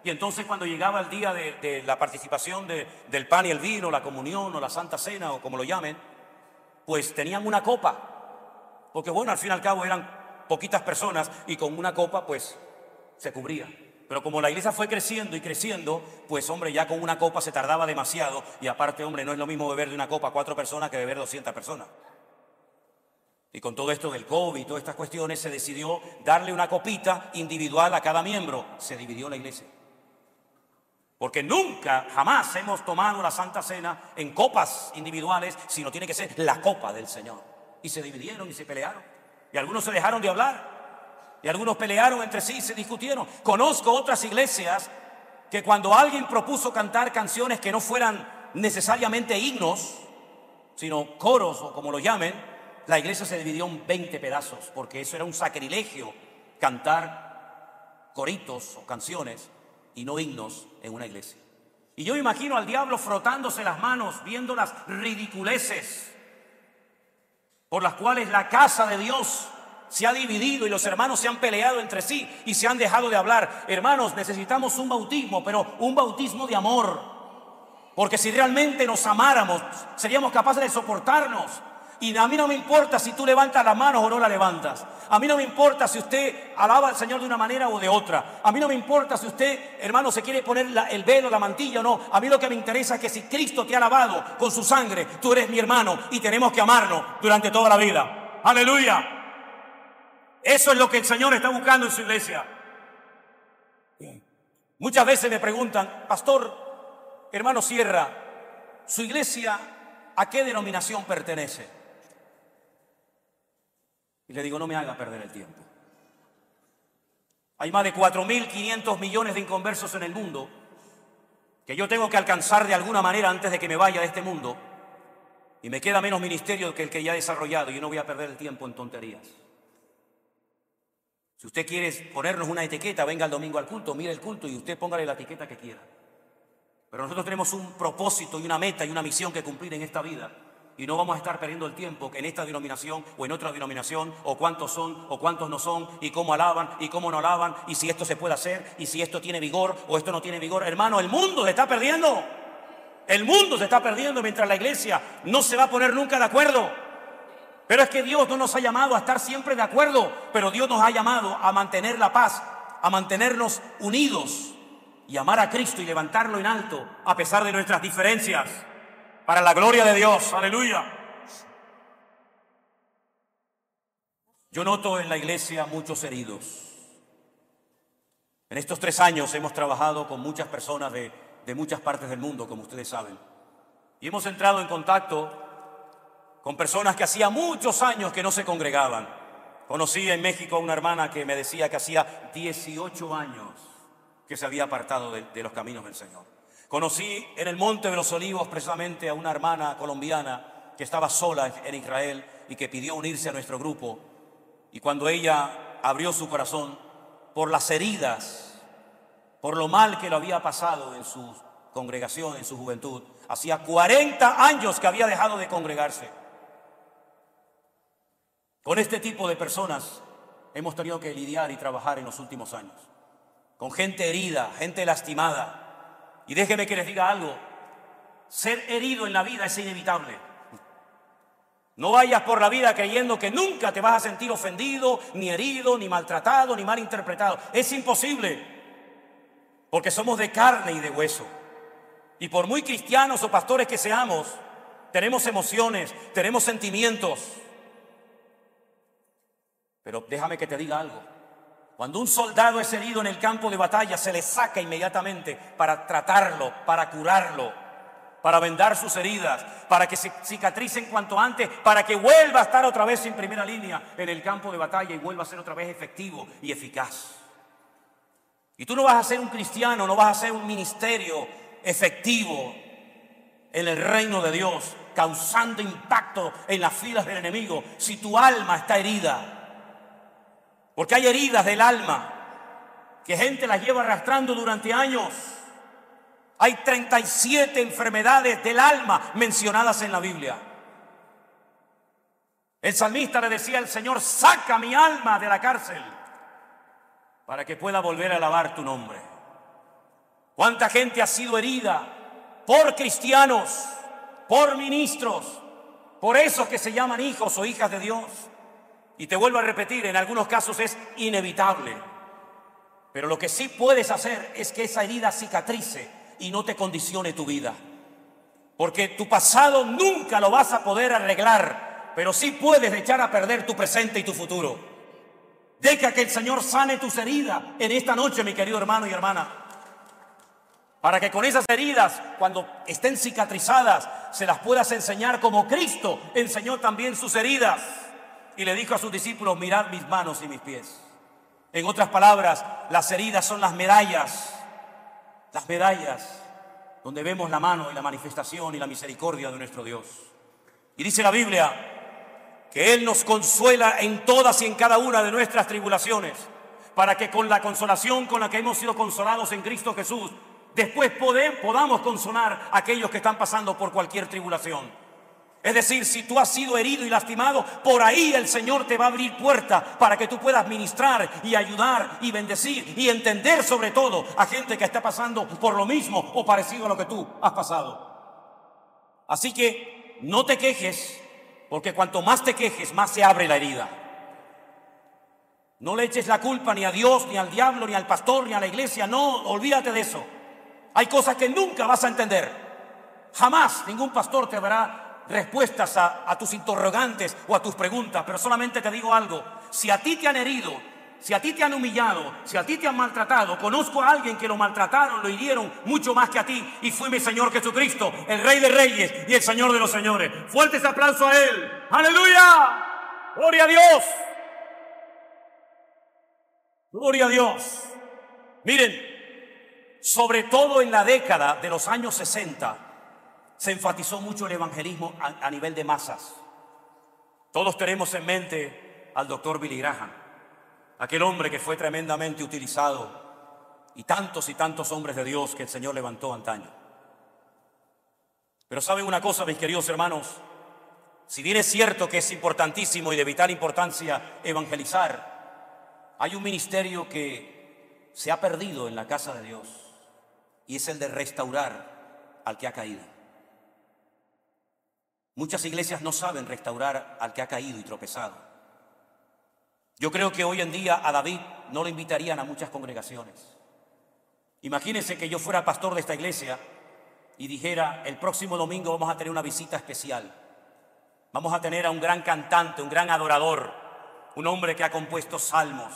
Y entonces cuando llegaba el día de la participación del pan y el vino, la comunión o la Santa Cena o como lo llamen, pues tenían una copa, porque bueno, al fin y al cabo eran poquitas personas y con una copa pues se cubría. Pero como la iglesia fue creciendo y creciendo, pues hombre, ya con una copa se tardaba demasiado y aparte, hombre, no es lo mismo beber de una copa a 4 personas que beber 200 personas. Y con todo esto del COVID y todas estas cuestiones se decidió darle una copita individual a cada miembro. Se dividió la iglesia. Porque nunca, jamás hemos tomado la Santa Cena en copas individuales, sino tiene que ser la copa del Señor. Y se dividieron y se pelearon. Y algunos se dejaron de hablar. Y algunos pelearon entre sí y se discutieron. Conozco otras iglesias que cuando alguien propuso cantar canciones que no fueran necesariamente himnos, sino coros o como lo llamen, la iglesia se dividió en 20 pedazos, porque eso era un sacrilegio, cantar coritos o canciones y no himnos en una iglesia. Y yo imagino al diablo frotándose las manos, viendo las ridiculeces por las cuales la casa de Dios se ha dividido y los hermanos se han peleado entre sí y se han dejado de hablar. Hermanos, necesitamos un bautismo, pero un bautismo de amor. Porque si realmente nos amáramos, seríamos capaces de soportarnos. Y a mí no me importa si tú levantas las manos o no las levantas. A mí no me importa si usted alaba al Señor de una manera o de otra. A mí no me importa si usted, hermano, se quiere poner el velo, la mantilla o no. A mí lo que me interesa es que si Cristo te ha lavado con su sangre, tú eres mi hermano y tenemos que amarnos durante toda la vida. ¡Aleluya! Eso es lo que el Señor está buscando en su iglesia. Muchas veces me preguntan, pastor, hermano Sierra, ¿su iglesia a qué denominación pertenece? Y le digo, no me haga perder el tiempo. Hay más de 4.500 millones de inconversos en el mundo que yo tengo que alcanzar de alguna manera antes de que me vaya de este mundo. Y me queda menos ministerio que el que ya he desarrollado y yo no voy a perder el tiempo en tonterías. Si usted quiere ponernos una etiqueta, venga el domingo al culto, mire el culto y usted póngale la etiqueta que quiera. Pero nosotros tenemos un propósito y una meta y una misión que cumplir en esta vida. Y no vamos a estar perdiendo el tiempo en esta denominación o en otra denominación, o cuántos son o cuántos no son, y cómo alaban y cómo no alaban, y si esto se puede hacer, y si esto tiene vigor o esto no tiene vigor. Hermano, el mundo se está perdiendo. El mundo se está perdiendo mientras la iglesia no se va a poner nunca de acuerdo. Pero es que Dios no nos ha llamado a estar siempre de acuerdo, pero Dios nos ha llamado a mantener la paz, a mantenernos unidos y amar a Cristo y levantarlo en alto a pesar de nuestras diferencias. Para la gloria de Dios, aleluya. Yo noto en la iglesia muchos heridos. En estos 3 años hemos trabajado con muchas personas de muchas partes del mundo, como ustedes saben. Y hemos entrado en contacto con personas que hacía muchos años que no se congregaban. Conocí en México a una hermana que me decía que hacía 18 años que se había apartado de los caminos del Señor. Conocí en el Monte de los Olivos precisamente a una hermana colombiana que estaba sola en Israel y que pidió unirse a nuestro grupo. Y cuando ella abrió su corazón por las heridas, por lo mal que lo había pasado en su congregación, en su juventud, hacía 40 años que había dejado de congregarse. Con este tipo de personas hemos tenido que lidiar y trabajar en los últimos años. Con gente herida, gente lastimada. Y déjeme que les diga algo, ser herido en la vida es inevitable. No vayas por la vida creyendo que nunca te vas a sentir ofendido, ni herido, ni maltratado, ni malinterpretado. Es imposible, porque somos de carne y de hueso. Y por muy cristianos o pastores que seamos, tenemos emociones, tenemos sentimientos. Pero déjame que te diga algo. Cuando un soldado es herido en el campo de batalla, se le saca inmediatamente para tratarlo, para curarlo, para vendar sus heridas, para que se cicatricen cuanto antes, para que vuelva a estar otra vez en primera línea en el campo de batalla y vuelva a ser otra vez efectivo y eficaz. Y tú no vas a ser un cristiano, no vas a ser un ministerio efectivo en el reino de Dios, causando impacto en las filas del enemigo, si tu alma está herida. Porque hay heridas del alma que gente las lleva arrastrando durante años. Hay 37 enfermedades del alma mencionadas en la Biblia. El salmista le decía al Señor, saca mi alma de la cárcel para que pueda volver a alabar tu nombre. ¿Cuánta gente ha sido herida por cristianos, por ministros, por esos que se llaman hijos o hijas de Dios? Y te vuelvo a repetir, en algunos casos es inevitable. Pero lo que sí puedes hacer es que esa herida cicatrice y no te condicione tu vida. Porque tu pasado nunca lo vas a poder arreglar, pero sí puedes echar a perder tu presente y tu futuro. Deja que el Señor sane tus heridas en esta noche, mi querido hermano y hermana. Para que con esas heridas, cuando estén cicatrizadas, se las puedas enseñar como Cristo enseñó también sus heridas. Y le dijo a sus discípulos, mirad mis manos y mis pies. En otras palabras, las heridas son las medallas donde vemos la mano y la manifestación y la misericordia de nuestro Dios. Y dice la Biblia que Él nos consuela en todas y en cada una de nuestras tribulaciones, para que con la consolación con la que hemos sido consolados en Cristo Jesús, después podamos consolar a aquellos que están pasando por cualquier tribulación. Es decir, si tú has sido herido y lastimado, por ahí el Señor te va a abrir puertas para que tú puedas ministrar y ayudar y bendecir y entender sobre todo a gente que está pasando por lo mismo o parecido a lo que tú has pasado. Así que no te quejes, porque cuanto más te quejes, más se abre la herida. No le eches la culpa ni a Dios, ni al diablo, ni al pastor, ni a la iglesia. No, olvídate de eso. Hay cosas que nunca vas a entender. Jamás ningún pastor te dará respuestas a tus interrogantes o a tus preguntas, pero solamente te digo algo: si a ti te han herido, si a ti te han humillado, si a ti te han maltratado, conozco a alguien que lo maltrataron, lo hirieron mucho más que a ti, y fue mi Señor Jesucristo, el Rey de Reyes y el Señor de los Señores. Fuertes aplausos a Él. ¡Aleluya! ¡Gloria a Dios! ¡Gloria a Dios! Miren, sobre todo en la década de los años 60, se enfatizó mucho el evangelismo a nivel de masas. Todos tenemos en mente al doctor Billy Graham, aquel hombre que fue tremendamente utilizado, y tantos hombres de Dios que el Señor levantó antaño. Pero ¿saben una cosa, mis queridos hermanos? Si bien es cierto que es importantísimo y de vital importancia evangelizar, hay un ministerio que se ha perdido en la casa de Dios, y es el de restaurar al que ha caído. Muchas iglesias no saben restaurar al que ha caído y tropezado. Yo creo que hoy en día a David no lo invitarían a muchas congregaciones. Imagínense que yo fuera pastor de esta iglesia y dijera: el próximo domingo vamos a tener una visita especial. Vamos a tener a un gran cantante, un gran adorador, un hombre que ha compuesto salmos,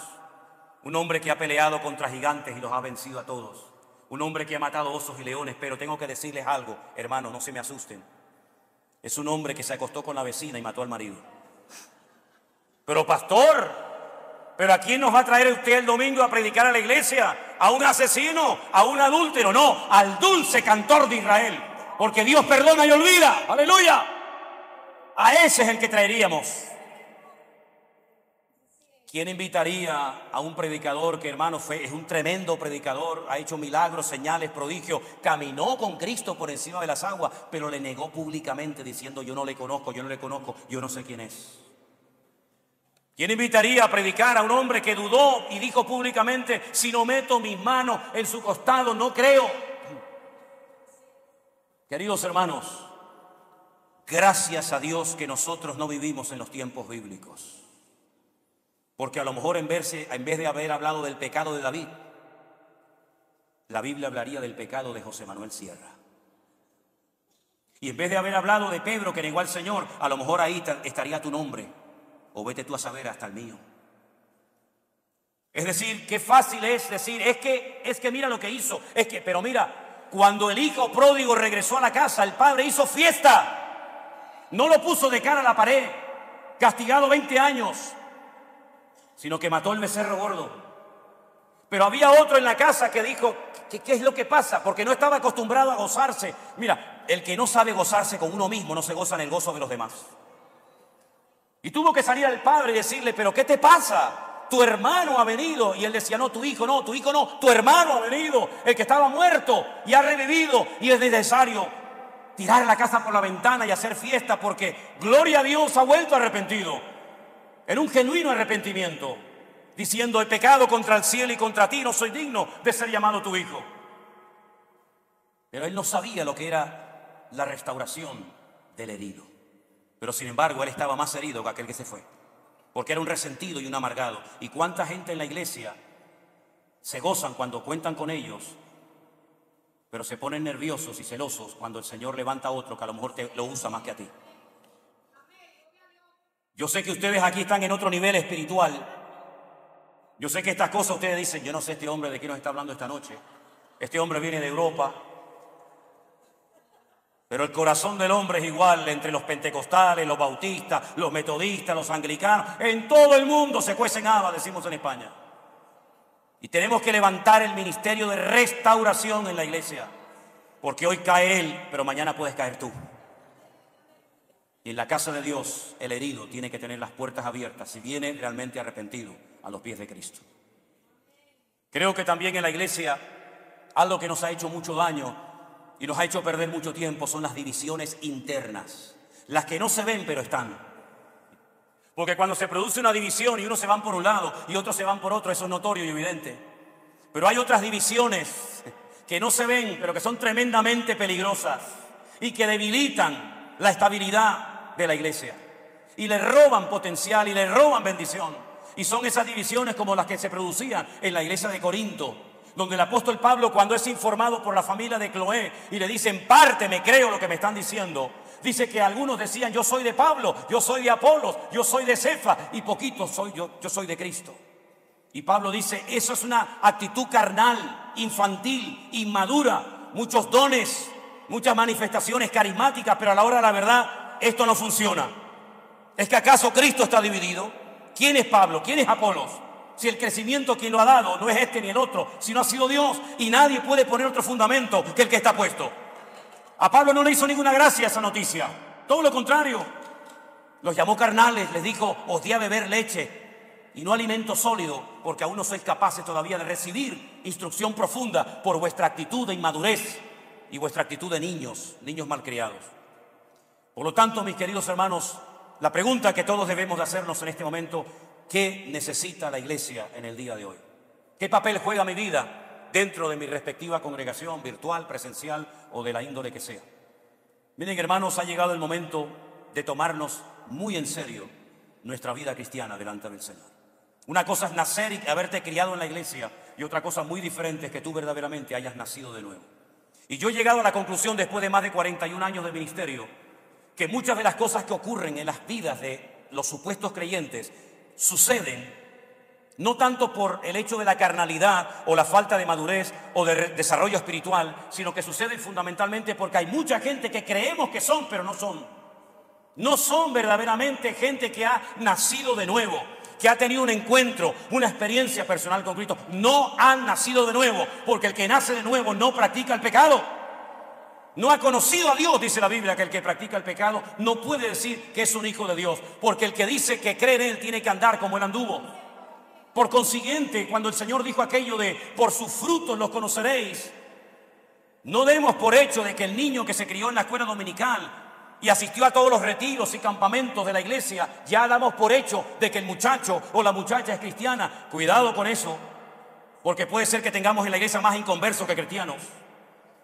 un hombre que ha peleado contra gigantes y los ha vencido a todos, un hombre que ha matado osos y leones. Pero tengo que decirles algo, hermanos, no se me asusten. Es un hombre que se acostó con la vecina y mató al marido. Pero pastor, ¿pero a quién nos va a traer usted el domingo a predicar a la iglesia? ¿A un asesino? ¿A un adúltero? No, al dulce cantor de Israel. Porque Dios perdona y olvida. ¡Aleluya! A ese es el que traeríamos. ¿Quién invitaría a un predicador que, hermano, es un tremendo predicador, ha hecho milagros, señales, prodigios, caminó con Cristo por encima de las aguas, pero le negó públicamente diciendo: yo no le conozco, yo no le conozco, yo no sé quién es? ¿Quién invitaría a predicar a un hombre que dudó y dijo públicamente: si no meto mis manos en su costado, no creo? Queridos hermanos, gracias a Dios que nosotros no vivimos en los tiempos bíblicos. Porque a lo mejor en vez de haber hablado del pecado de David, la Biblia hablaría del pecado de José Manuel Sierra. Y en vez de haber hablado de Pedro que negó al Señor, a lo mejor ahí estaría tu nombre, o vete tú a saber, hasta el mío. Es decir, qué fácil es decir: es que mira lo que hizo, pero mira, cuando el hijo pródigo regresó a la casa, el padre hizo fiesta. No lo puso de cara a la pared, castigado 20 años. Sino que mató el becerro gordo. Pero había otro en la casa que dijo: ¿qué es lo que pasa? Porque no estaba acostumbrado a gozarse. Mira, el que no sabe gozarse con uno mismo no se goza en el gozo de los demás. Y tuvo que salir al padre y decirle: ¿pero qué te pasa? Tu hermano ha venido. Y él decía: no, tu hijo no, tu hermano ha venido, el que estaba muerto y ha revivido, y es necesario tirar la casa por la ventana y hacer fiesta, porque gloria a Dios, ha vuelto arrepentido. En un genuino arrepentimiento, diciendo: he pecado contra el cielo y contra ti, no soy digno de ser llamado tu hijo. Pero él no sabía lo que era la restauración del herido. Pero sin embargo, él estaba más herido que aquel que se fue, porque era un resentido y un amargado. ¿Y cuánta gente en la iglesia se gozan cuando cuentan con ellos, pero se ponen nerviosos y celosos cuando el Señor levanta a otro que a lo mejor lo usa más que a ti? Yo sé que ustedes aquí están en otro nivel espiritual. Yo sé que estas cosas ustedes dicen: yo no sé este hombre de qué nos está hablando esta noche. Este hombre viene de Europa. Pero el corazón del hombre es igual entre los pentecostales, los bautistas, los metodistas, los anglicanos. En todo el mundo se cuecen habas, decimos en España. Y tenemos que levantar el ministerio de restauración en la iglesia. Porque hoy cae él, pero mañana puedes caer tú. Y en la casa de Dios, el herido tiene que tener las puertas abiertas si viene realmente arrepentido a los pies de Cristo. Creo que también en la iglesia algo que nos ha hecho mucho daño y nos ha hecho perder mucho tiempo son las divisiones internas. Las que no se ven, pero están. Porque cuando se produce una división y unos se van por un lado y otros se van por otro, eso es notorio y evidente. Pero hay otras divisiones que no se ven, pero que son tremendamente peligrosas y que debilitan la estabilidad de la iglesia. Y le roban potencial y le roban bendición. Y son esas divisiones como las que se producían en la iglesia de Corinto, donde el apóstol Pablo, cuando es informado por la familia de Cloé y le dicen, en parte me creo lo que me están diciendo, dice que algunos decían, yo soy de Pablo, yo soy de Apolos, yo soy de Cefa, y poquitos soy yo soy de Cristo. Y Pablo dice, eso es una actitud carnal, infantil, inmadura, muchos dones, muchas manifestaciones carismáticas, pero a la hora de la verdad, esto no funciona. ¿Es que acaso Cristo está dividido? ¿Quién es Pablo? ¿Quién es Apolos? Si el crecimiento quien lo ha dado no es este ni el otro, sino ha sido Dios, y nadie puede poner otro fundamento que el que está puesto. A Pablo no le hizo ninguna gracia esa noticia, todo lo contrario. Los llamó carnales, les dijo, os di a beber leche y no alimento sólido, porque aún no sois capaces todavía de recibir instrucción profunda por vuestra actitud de inmadurez y vuestra actitud de niños malcriados. Por lo tanto, mis queridos hermanos, la pregunta que todos debemos de hacernos en este momento, ¿qué necesita la iglesia en el día de hoy? ¿Qué papel juega mi vida dentro de mi respectiva congregación virtual, presencial o de la índole que sea? Miren, hermanos, ha llegado el momento de tomarnos muy en serio nuestra vida cristiana delante del Señor. Una cosa es nacer y haberte criado en la iglesia, y otra cosa muy diferente es que tú verdaderamente hayas nacido de nuevo. Y yo he llegado a la conclusión, después de más de 41 años de ministerio, que muchas de las cosas que ocurren en las vidas de los supuestos creyentes suceden no tanto por el hecho de la carnalidad o la falta de madurez o de desarrollo espiritual, sino que suceden fundamentalmente porque hay mucha gente que creemos que son, pero no son. No son verdaderamente gente que ha nacido de nuevo, que ha tenido un encuentro, una experiencia personal con Cristo. No han nacido de nuevo, porque el que nace de nuevo no practica el pecado. No ha conocido a Dios, dice la Biblia, que el que practica el pecado no puede decir que es un hijo de Dios, porque el que dice que cree en Él tiene que andar como Él anduvo. Por consiguiente, cuando el Señor dijo aquello de por sus frutos los conoceréis, no demos por hecho de que el niño que se crió en la escuela dominical y asistió a todos los retiros y campamentos de la iglesia, ya damos por hecho de que el muchacho o la muchacha es cristiana. Cuidado con eso, porque puede ser que tengamos en la iglesia más inconversos que cristianos.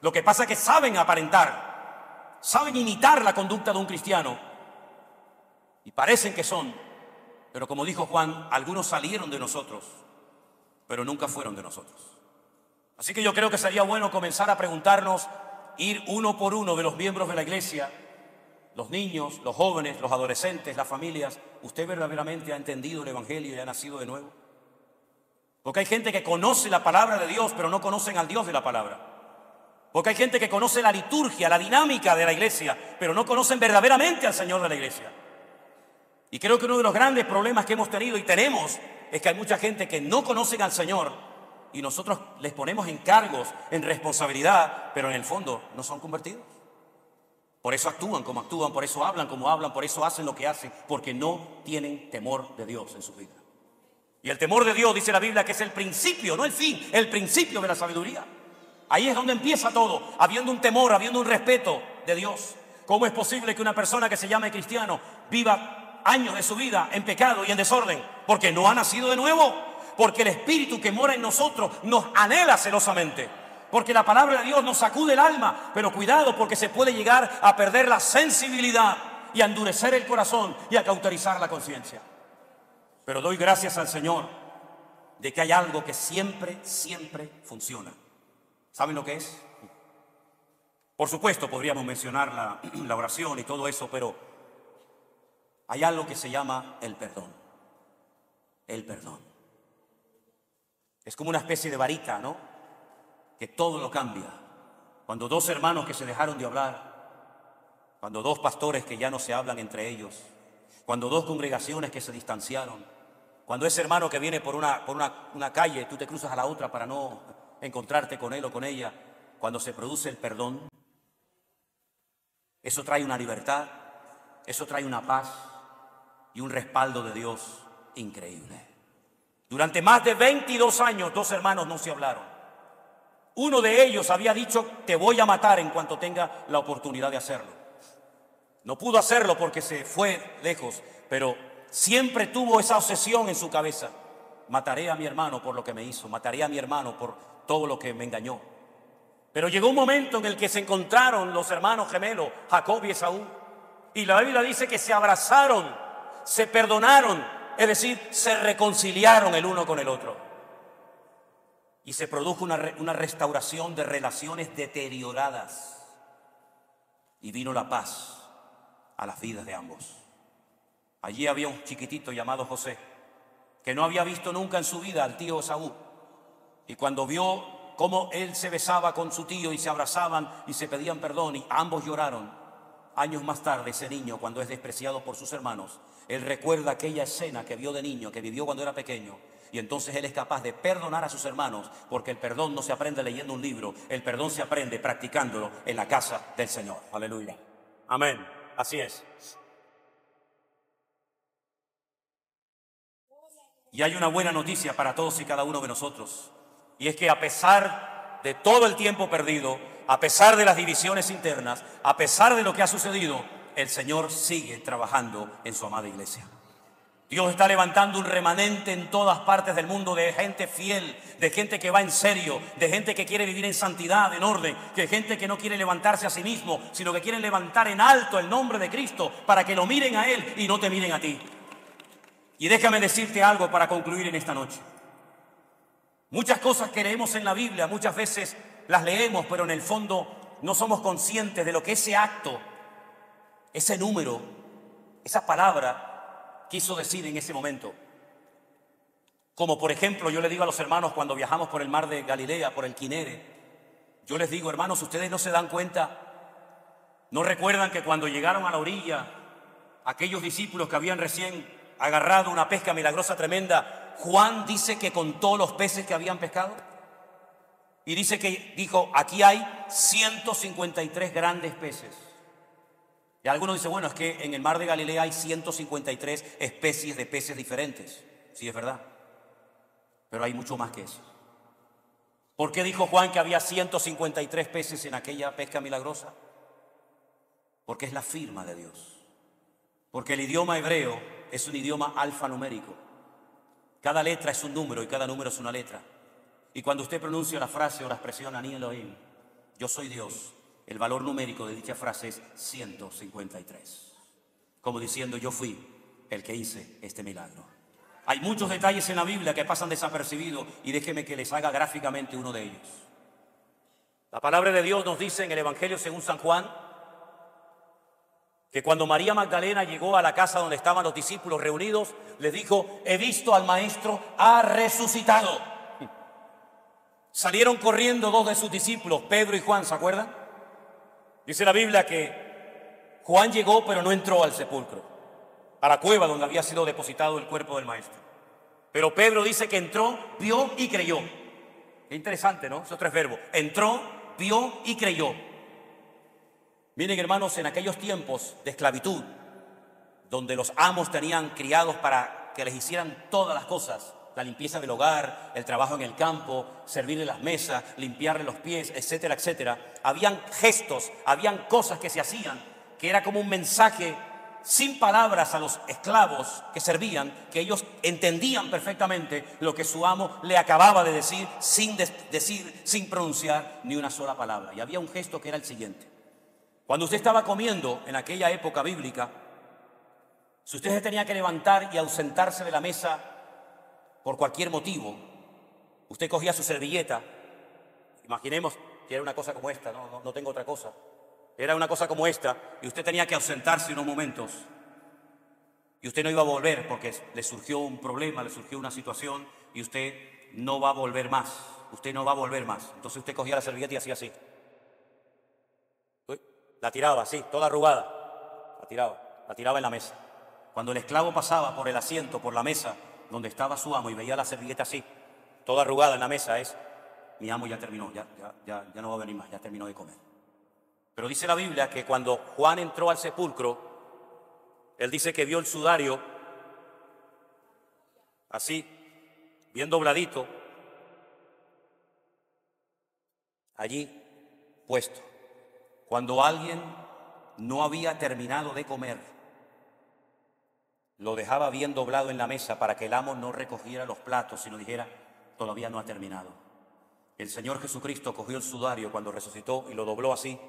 Lo que pasa es que saben aparentar, saben imitar la conducta de un cristiano y parecen que son, pero como dijo Juan, algunos salieron de nosotros, pero nunca fueron de nosotros. Así que yo creo que sería bueno comenzar a preguntarnos, ir uno por uno de los miembros de la iglesia, los niños, los jóvenes, los adolescentes, las familias. ¿Usted verdaderamente ha entendido el evangelio y ha nacido de nuevo? Porque hay gente que conoce la palabra de Dios, pero no conocen al Dios de la palabra. Porque hay gente que conoce la liturgia, la dinámica de la iglesia, pero no conocen verdaderamente al Señor de la iglesia. Y creo que uno de los grandes problemas que hemos tenido y tenemos es que hay mucha gente que no conocen al Señor y nosotros les ponemos encargos, en responsabilidad, pero en el fondo no son convertidos. Por eso actúan como actúan, por eso hablan como hablan, por eso hacen lo que hacen, porque no tienen temor de Dios en su vida. Y el temor de Dios, dice la Biblia, que es el principio, no el fin, el principio de la sabiduría. Ahí es donde empieza todo, habiendo un temor, habiendo un respeto de Dios. ¿Cómo es posible que una persona que se llame cristiano viva años de su vida en pecado y en desorden? Porque no ha nacido de nuevo, porque el Espíritu que mora en nosotros nos anhela celosamente, porque la palabra de Dios nos sacude el alma, pero cuidado, porque se puede llegar a perder la sensibilidad y a endurecer el corazón y a cauterizar la conciencia. Pero doy gracias al Señor de que hay algo que siempre funciona. ¿Saben lo que es? Por supuesto, podríamos mencionar la oración y todo eso, pero hay algo que se llama el perdón. El perdón. Es como una especie de varita, ¿no? Que todo lo cambia. Cuando dos hermanos que se dejaron de hablar, cuando dos pastores que ya no se hablan entre ellos, cuando dos congregaciones que se distanciaron, cuando ese hermano que viene por una calle, tú te cruzas a la otra para no encontrarte con él o con ella, cuando se produce el perdón, eso trae una libertad, eso trae una paz y un respaldo de Dios increíble. Durante más de 22 años, dos hermanos no se hablaron. Uno de ellos había dicho, te voy a matar en cuanto tenga la oportunidad de hacerlo. No pudo hacerlo porque se fue lejos, pero siempre tuvo esa obsesión en su cabeza. Mataré a mi hermano por lo que me hizo, mataré a mi hermano por todo lo que me engañó. Pero llegó un momento en el que se encontraron los hermanos gemelos, Jacob y Esaú, y la Biblia dice que se abrazaron, se perdonaron, es decir, se reconciliaron el uno con el otro. Y se produjo una restauración de relaciones deterioradas. Y vino la paz a las vidas de ambos. Allí había un chiquitito llamado José, que no había visto nunca en su vida al tío Esaú. Y cuando vio cómo él se besaba con su tío y se abrazaban y se pedían perdón y ambos lloraron, años más tarde ese niño, cuando es despreciado por sus hermanos, él recuerda aquella escena que vio de niño, que vivió cuando era pequeño. Y entonces él es capaz de perdonar a sus hermanos, porque el perdón no se aprende leyendo un libro, el perdón se aprende practicándolo en la casa del Señor. Aleluya. Amén. Así es. Y hay una buena noticia para todos y cada uno de nosotros. Y es que a pesar de todo el tiempo perdido, a pesar de las divisiones internas, a pesar de lo que ha sucedido, el Señor sigue trabajando en su amada iglesia. Dios está levantando un remanente en todas partes del mundo de gente fiel, de gente que va en serio, de gente que quiere vivir en santidad, en orden, de gente que no quiere levantarse a sí mismo, sino que quiere levantar en alto el nombre de Cristo para que lo miren a Él y no te miren a ti. Y déjame decirte algo para concluir en esta noche. Muchas cosas que leemos en la Biblia, muchas veces las leemos, pero en el fondo no somos conscientes de lo que ese acto, ese número, esa palabra quiso decir en ese momento. Como por ejemplo, yo le digo a los hermanos cuando viajamos por el mar de Galilea, por el Kinere, yo les digo, hermanos, ustedes no se dan cuenta, no recuerdan que cuando llegaron a la orilla, aquellos discípulos que habían recién agarrado una pesca milagrosa tremenda, Juan dice que contó los peces que habían pescado y dice que dijo, aquí hay 153 grandes peces. Y algunos dicen, bueno, es que en el mar de Galilea hay 153 especies de peces diferentes. Sí, es verdad. Pero hay mucho más que eso. ¿Por qué dijo Juan que había 153 peces en aquella pesca milagrosa? Porque es la firma de Dios. Porque el idioma hebreo es un idioma alfanumérico. Cada letra es un número y cada número es una letra. Y cuando usted pronuncia la frase o la expresión Ani Elohim, yo soy Dios, el valor numérico de dicha frase es 153. Como diciendo, yo fui el que hice este milagro. Hay muchos detalles en la Biblia que pasan desapercibidos y déjeme que les haga gráficamente uno de ellos. La palabra de Dios nos dice en el Evangelio según San Juan que cuando María Magdalena llegó a la casa donde estaban los discípulos reunidos, les dijo, he visto al Maestro, ha resucitado. Salieron corriendo dos de sus discípulos, Pedro y Juan, ¿se acuerdan? Dice la Biblia que Juan llegó pero no entró al sepulcro, a la cueva donde había sido depositado el cuerpo del Maestro. Pero Pedro dice que entró, vio y creyó. Qué interesante, ¿no? Esos tres verbos. Entró, vio y creyó. Miren, hermanos, en aquellos tiempos de esclavitud, donde los amos tenían criados para que les hicieran todas las cosas, la limpieza del hogar, el trabajo en el campo, servirle las mesas, limpiarle los pies, etcétera, etcétera, habían gestos, habían cosas que se hacían, que era como un mensaje sin palabras a los esclavos que servían, que ellos entendían perfectamente lo que su amo le acababa de decir sin pronunciar ni una sola palabra. Y había un gesto que era el siguiente. Cuando usted estaba comiendo en aquella época bíblica, si usted se tenía que levantar y ausentarse de la mesa por cualquier motivo, usted cogía su servilleta, imaginemos que era una cosa como esta, no tengo otra cosa, era una cosa como esta, y usted tenía que ausentarse unos momentos, y usted no iba a volver porque le surgió un problema, le surgió una situación, y usted no va a volver más, entonces usted cogía la servilleta y hacía así. La tiraba así, toda arrugada, la tiraba en la mesa. Cuando el esclavo pasaba por el asiento, por la mesa, donde estaba su amo y veía la servilleta así, toda arrugada en la mesa, mi amo ya terminó, ya no va a venir más, ya terminó de comer. Pero dice la Biblia que cuando Juan entró al sepulcro, él dice que vio el sudario así, bien dobladito, allí puesto. Cuando alguien no había terminado de comer, lo dejaba bien doblado en la mesa para que el amo no recogiera los platos, sino dijera, todavía no ha terminado. El Señor Jesucristo cogió el sudario cuando resucitó y lo dobló así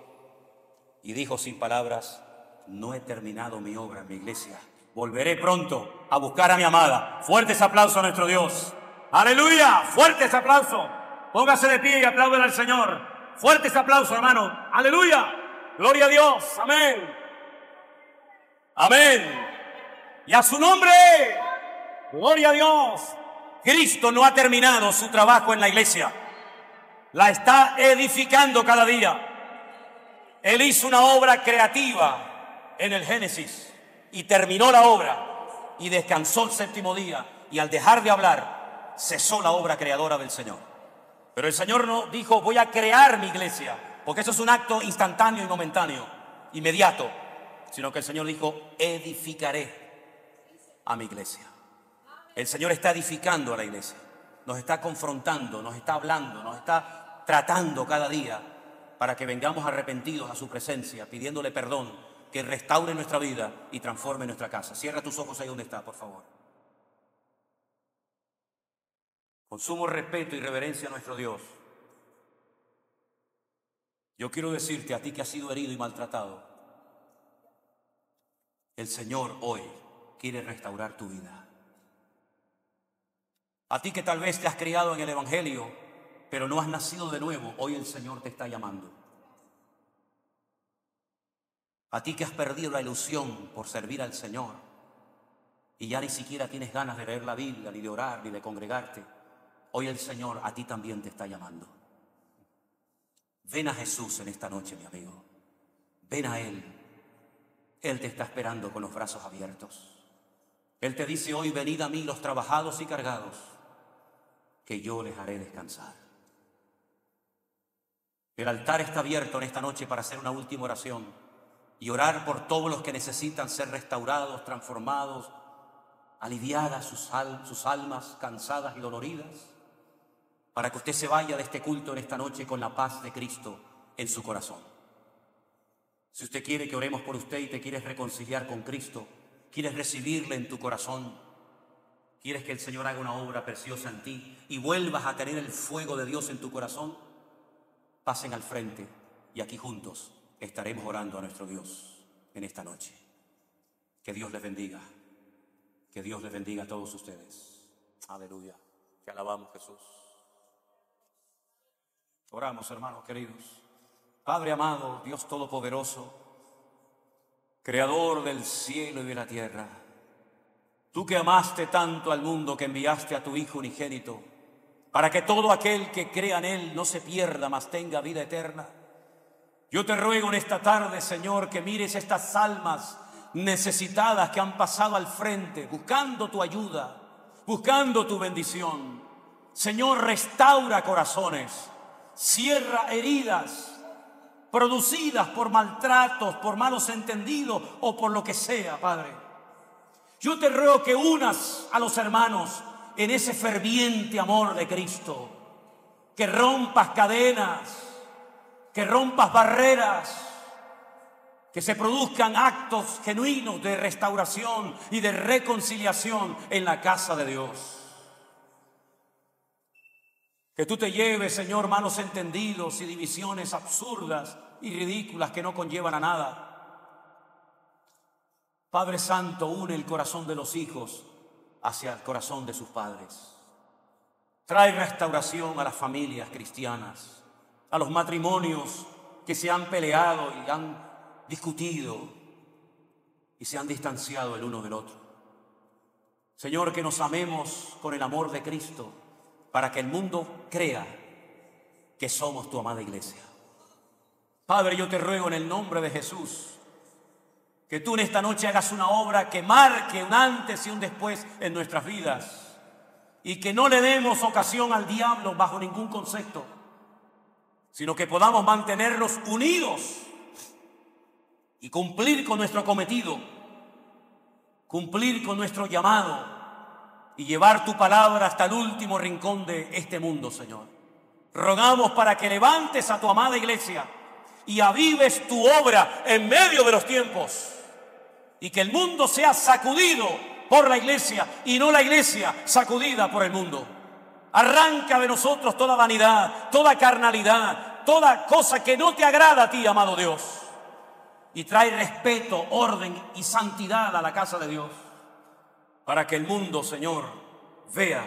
y dijo sin palabras, no he terminado mi obra en mi iglesia. Volveré pronto a buscar a mi amada. Fuertes aplausos a nuestro Dios. ¡Aleluya! Fuertes aplausos. Póngase de pie y apláudele al Señor. Fuertes aplausos, hermano. ¡Aleluya! Gloria a Dios. Amén. Amén. Y a su nombre. Gloria a Dios. Cristo no ha terminado su trabajo en la iglesia. La está edificando cada día. Él hizo una obra creativa en el Génesis y terminó la obra y descansó el séptimo día y al dejar de hablar cesó la obra creadora del Señor. Pero el Señor no dijo voy a crear mi iglesia, porque eso es un acto instantáneo y momentáneo, inmediato, sino que el Señor dijo edificaré a mi iglesia. El Señor está edificando a la iglesia, nos está confrontando, nos está hablando, nos está tratando cada día para que vengamos arrepentidos a su presencia, pidiéndole perdón, que restaure nuestra vida y transforme nuestra casa. Cierra tus ojos ahí donde está, por favor. Con sumo respeto y reverencia a nuestro Dios, yo quiero decirte a ti que has sido herido y maltratado, el Señor hoy quiere restaurar tu vida. A ti que tal vez te has criado en el Evangelio, pero no has nacido de nuevo, hoy el Señor te está llamando. A ti que has perdido la ilusión por servir al Señor y ya ni siquiera tienes ganas de leer la Biblia, ni de orar, ni de congregarte, hoy el Señor a ti también te está llamando. Ven a Jesús en esta noche, mi amigo. Ven a Él. Él te está esperando con los brazos abiertos. Él te dice hoy, venid a mí los trabajados y cargados, que yo les haré descansar. El altar está abierto en esta noche para hacer una última oración y orar por todos los que necesitan ser restaurados, transformados, aliviadas sus almas cansadas y doloridas, para que usted se vaya de este culto en esta noche con la paz de Cristo en su corazón. Si usted quiere que oremos por usted y te quieres reconciliar con Cristo, quieres recibirle en tu corazón, quieres que el Señor haga una obra preciosa en ti y vuelvas a tener el fuego de Dios en tu corazón, pasen al frente y aquí juntos estaremos orando a nuestro Dios en esta noche. Que Dios les bendiga. Que Dios les bendiga a todos ustedes. Aleluya. Te alabamos, Jesús. Oramos, hermanos queridos. Padre amado, Dios todopoderoso, creador del cielo y de la tierra, tú que amaste tanto al mundo que enviaste a tu Hijo unigénito, para que todo aquel que crea en Él no se pierda, mas tenga vida eterna. Yo te ruego en esta tarde, Señor, que mires estas almas necesitadas que han pasado al frente, buscando tu ayuda, buscando tu bendición. Señor, restaura corazones, cierra heridas producidas por maltratos, por malos entendidos o por lo que sea, Padre. Yo te ruego que unas a los hermanos en ese ferviente amor de Cristo, que rompas cadenas, que rompas barreras, que se produzcan actos genuinos de restauración y de reconciliación en la casa de Dios. Que tú te lleves, Señor, malos entendidos y divisiones absurdas y ridículas que no conllevan a nada. Padre Santo, une el corazón de los hijos hacia el corazón de sus padres. Trae restauración a las familias cristianas, a los matrimonios que se han peleado y han discutido y se han distanciado el uno del otro. Señor, que nos amemos con el amor de Cristo, para que el mundo crea que somos tu amada iglesia. Padre, yo te ruego en el nombre de Jesús, que tú en esta noche hagas una obra que marque un antes y un después en nuestras vidas, y que no le demos ocasión al diablo bajo ningún concepto, sino que podamos mantenernos unidos y cumplir con nuestro cometido, cumplir con nuestro llamado, y llevar tu palabra hasta el último rincón de este mundo, Señor. Rogamos para que levantes a tu amada iglesia y avives tu obra en medio de los tiempos. Y que el mundo sea sacudido por la iglesia y no la iglesia sacudida por el mundo. Arranca de nosotros toda vanidad, toda carnalidad, toda cosa que no te agrada a ti, amado Dios. Y trae respeto, orden y santidad a la casa de Dios. Para que el mundo, Señor, vea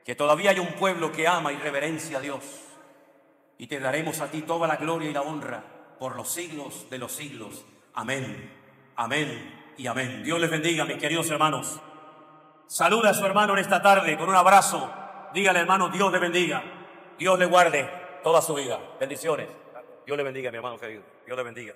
que todavía hay un pueblo que ama y reverencia a Dios. Y te daremos a ti toda la gloria y la honra por los siglos de los siglos. Amén, amén y amén. Dios les bendiga, mis queridos hermanos. Saluda a su hermano en esta tarde con un abrazo. Dígale, hermano, Dios le bendiga. Dios le guarde toda su vida. Bendiciones. Dios le bendiga, mi hermano querido. Dios le bendiga.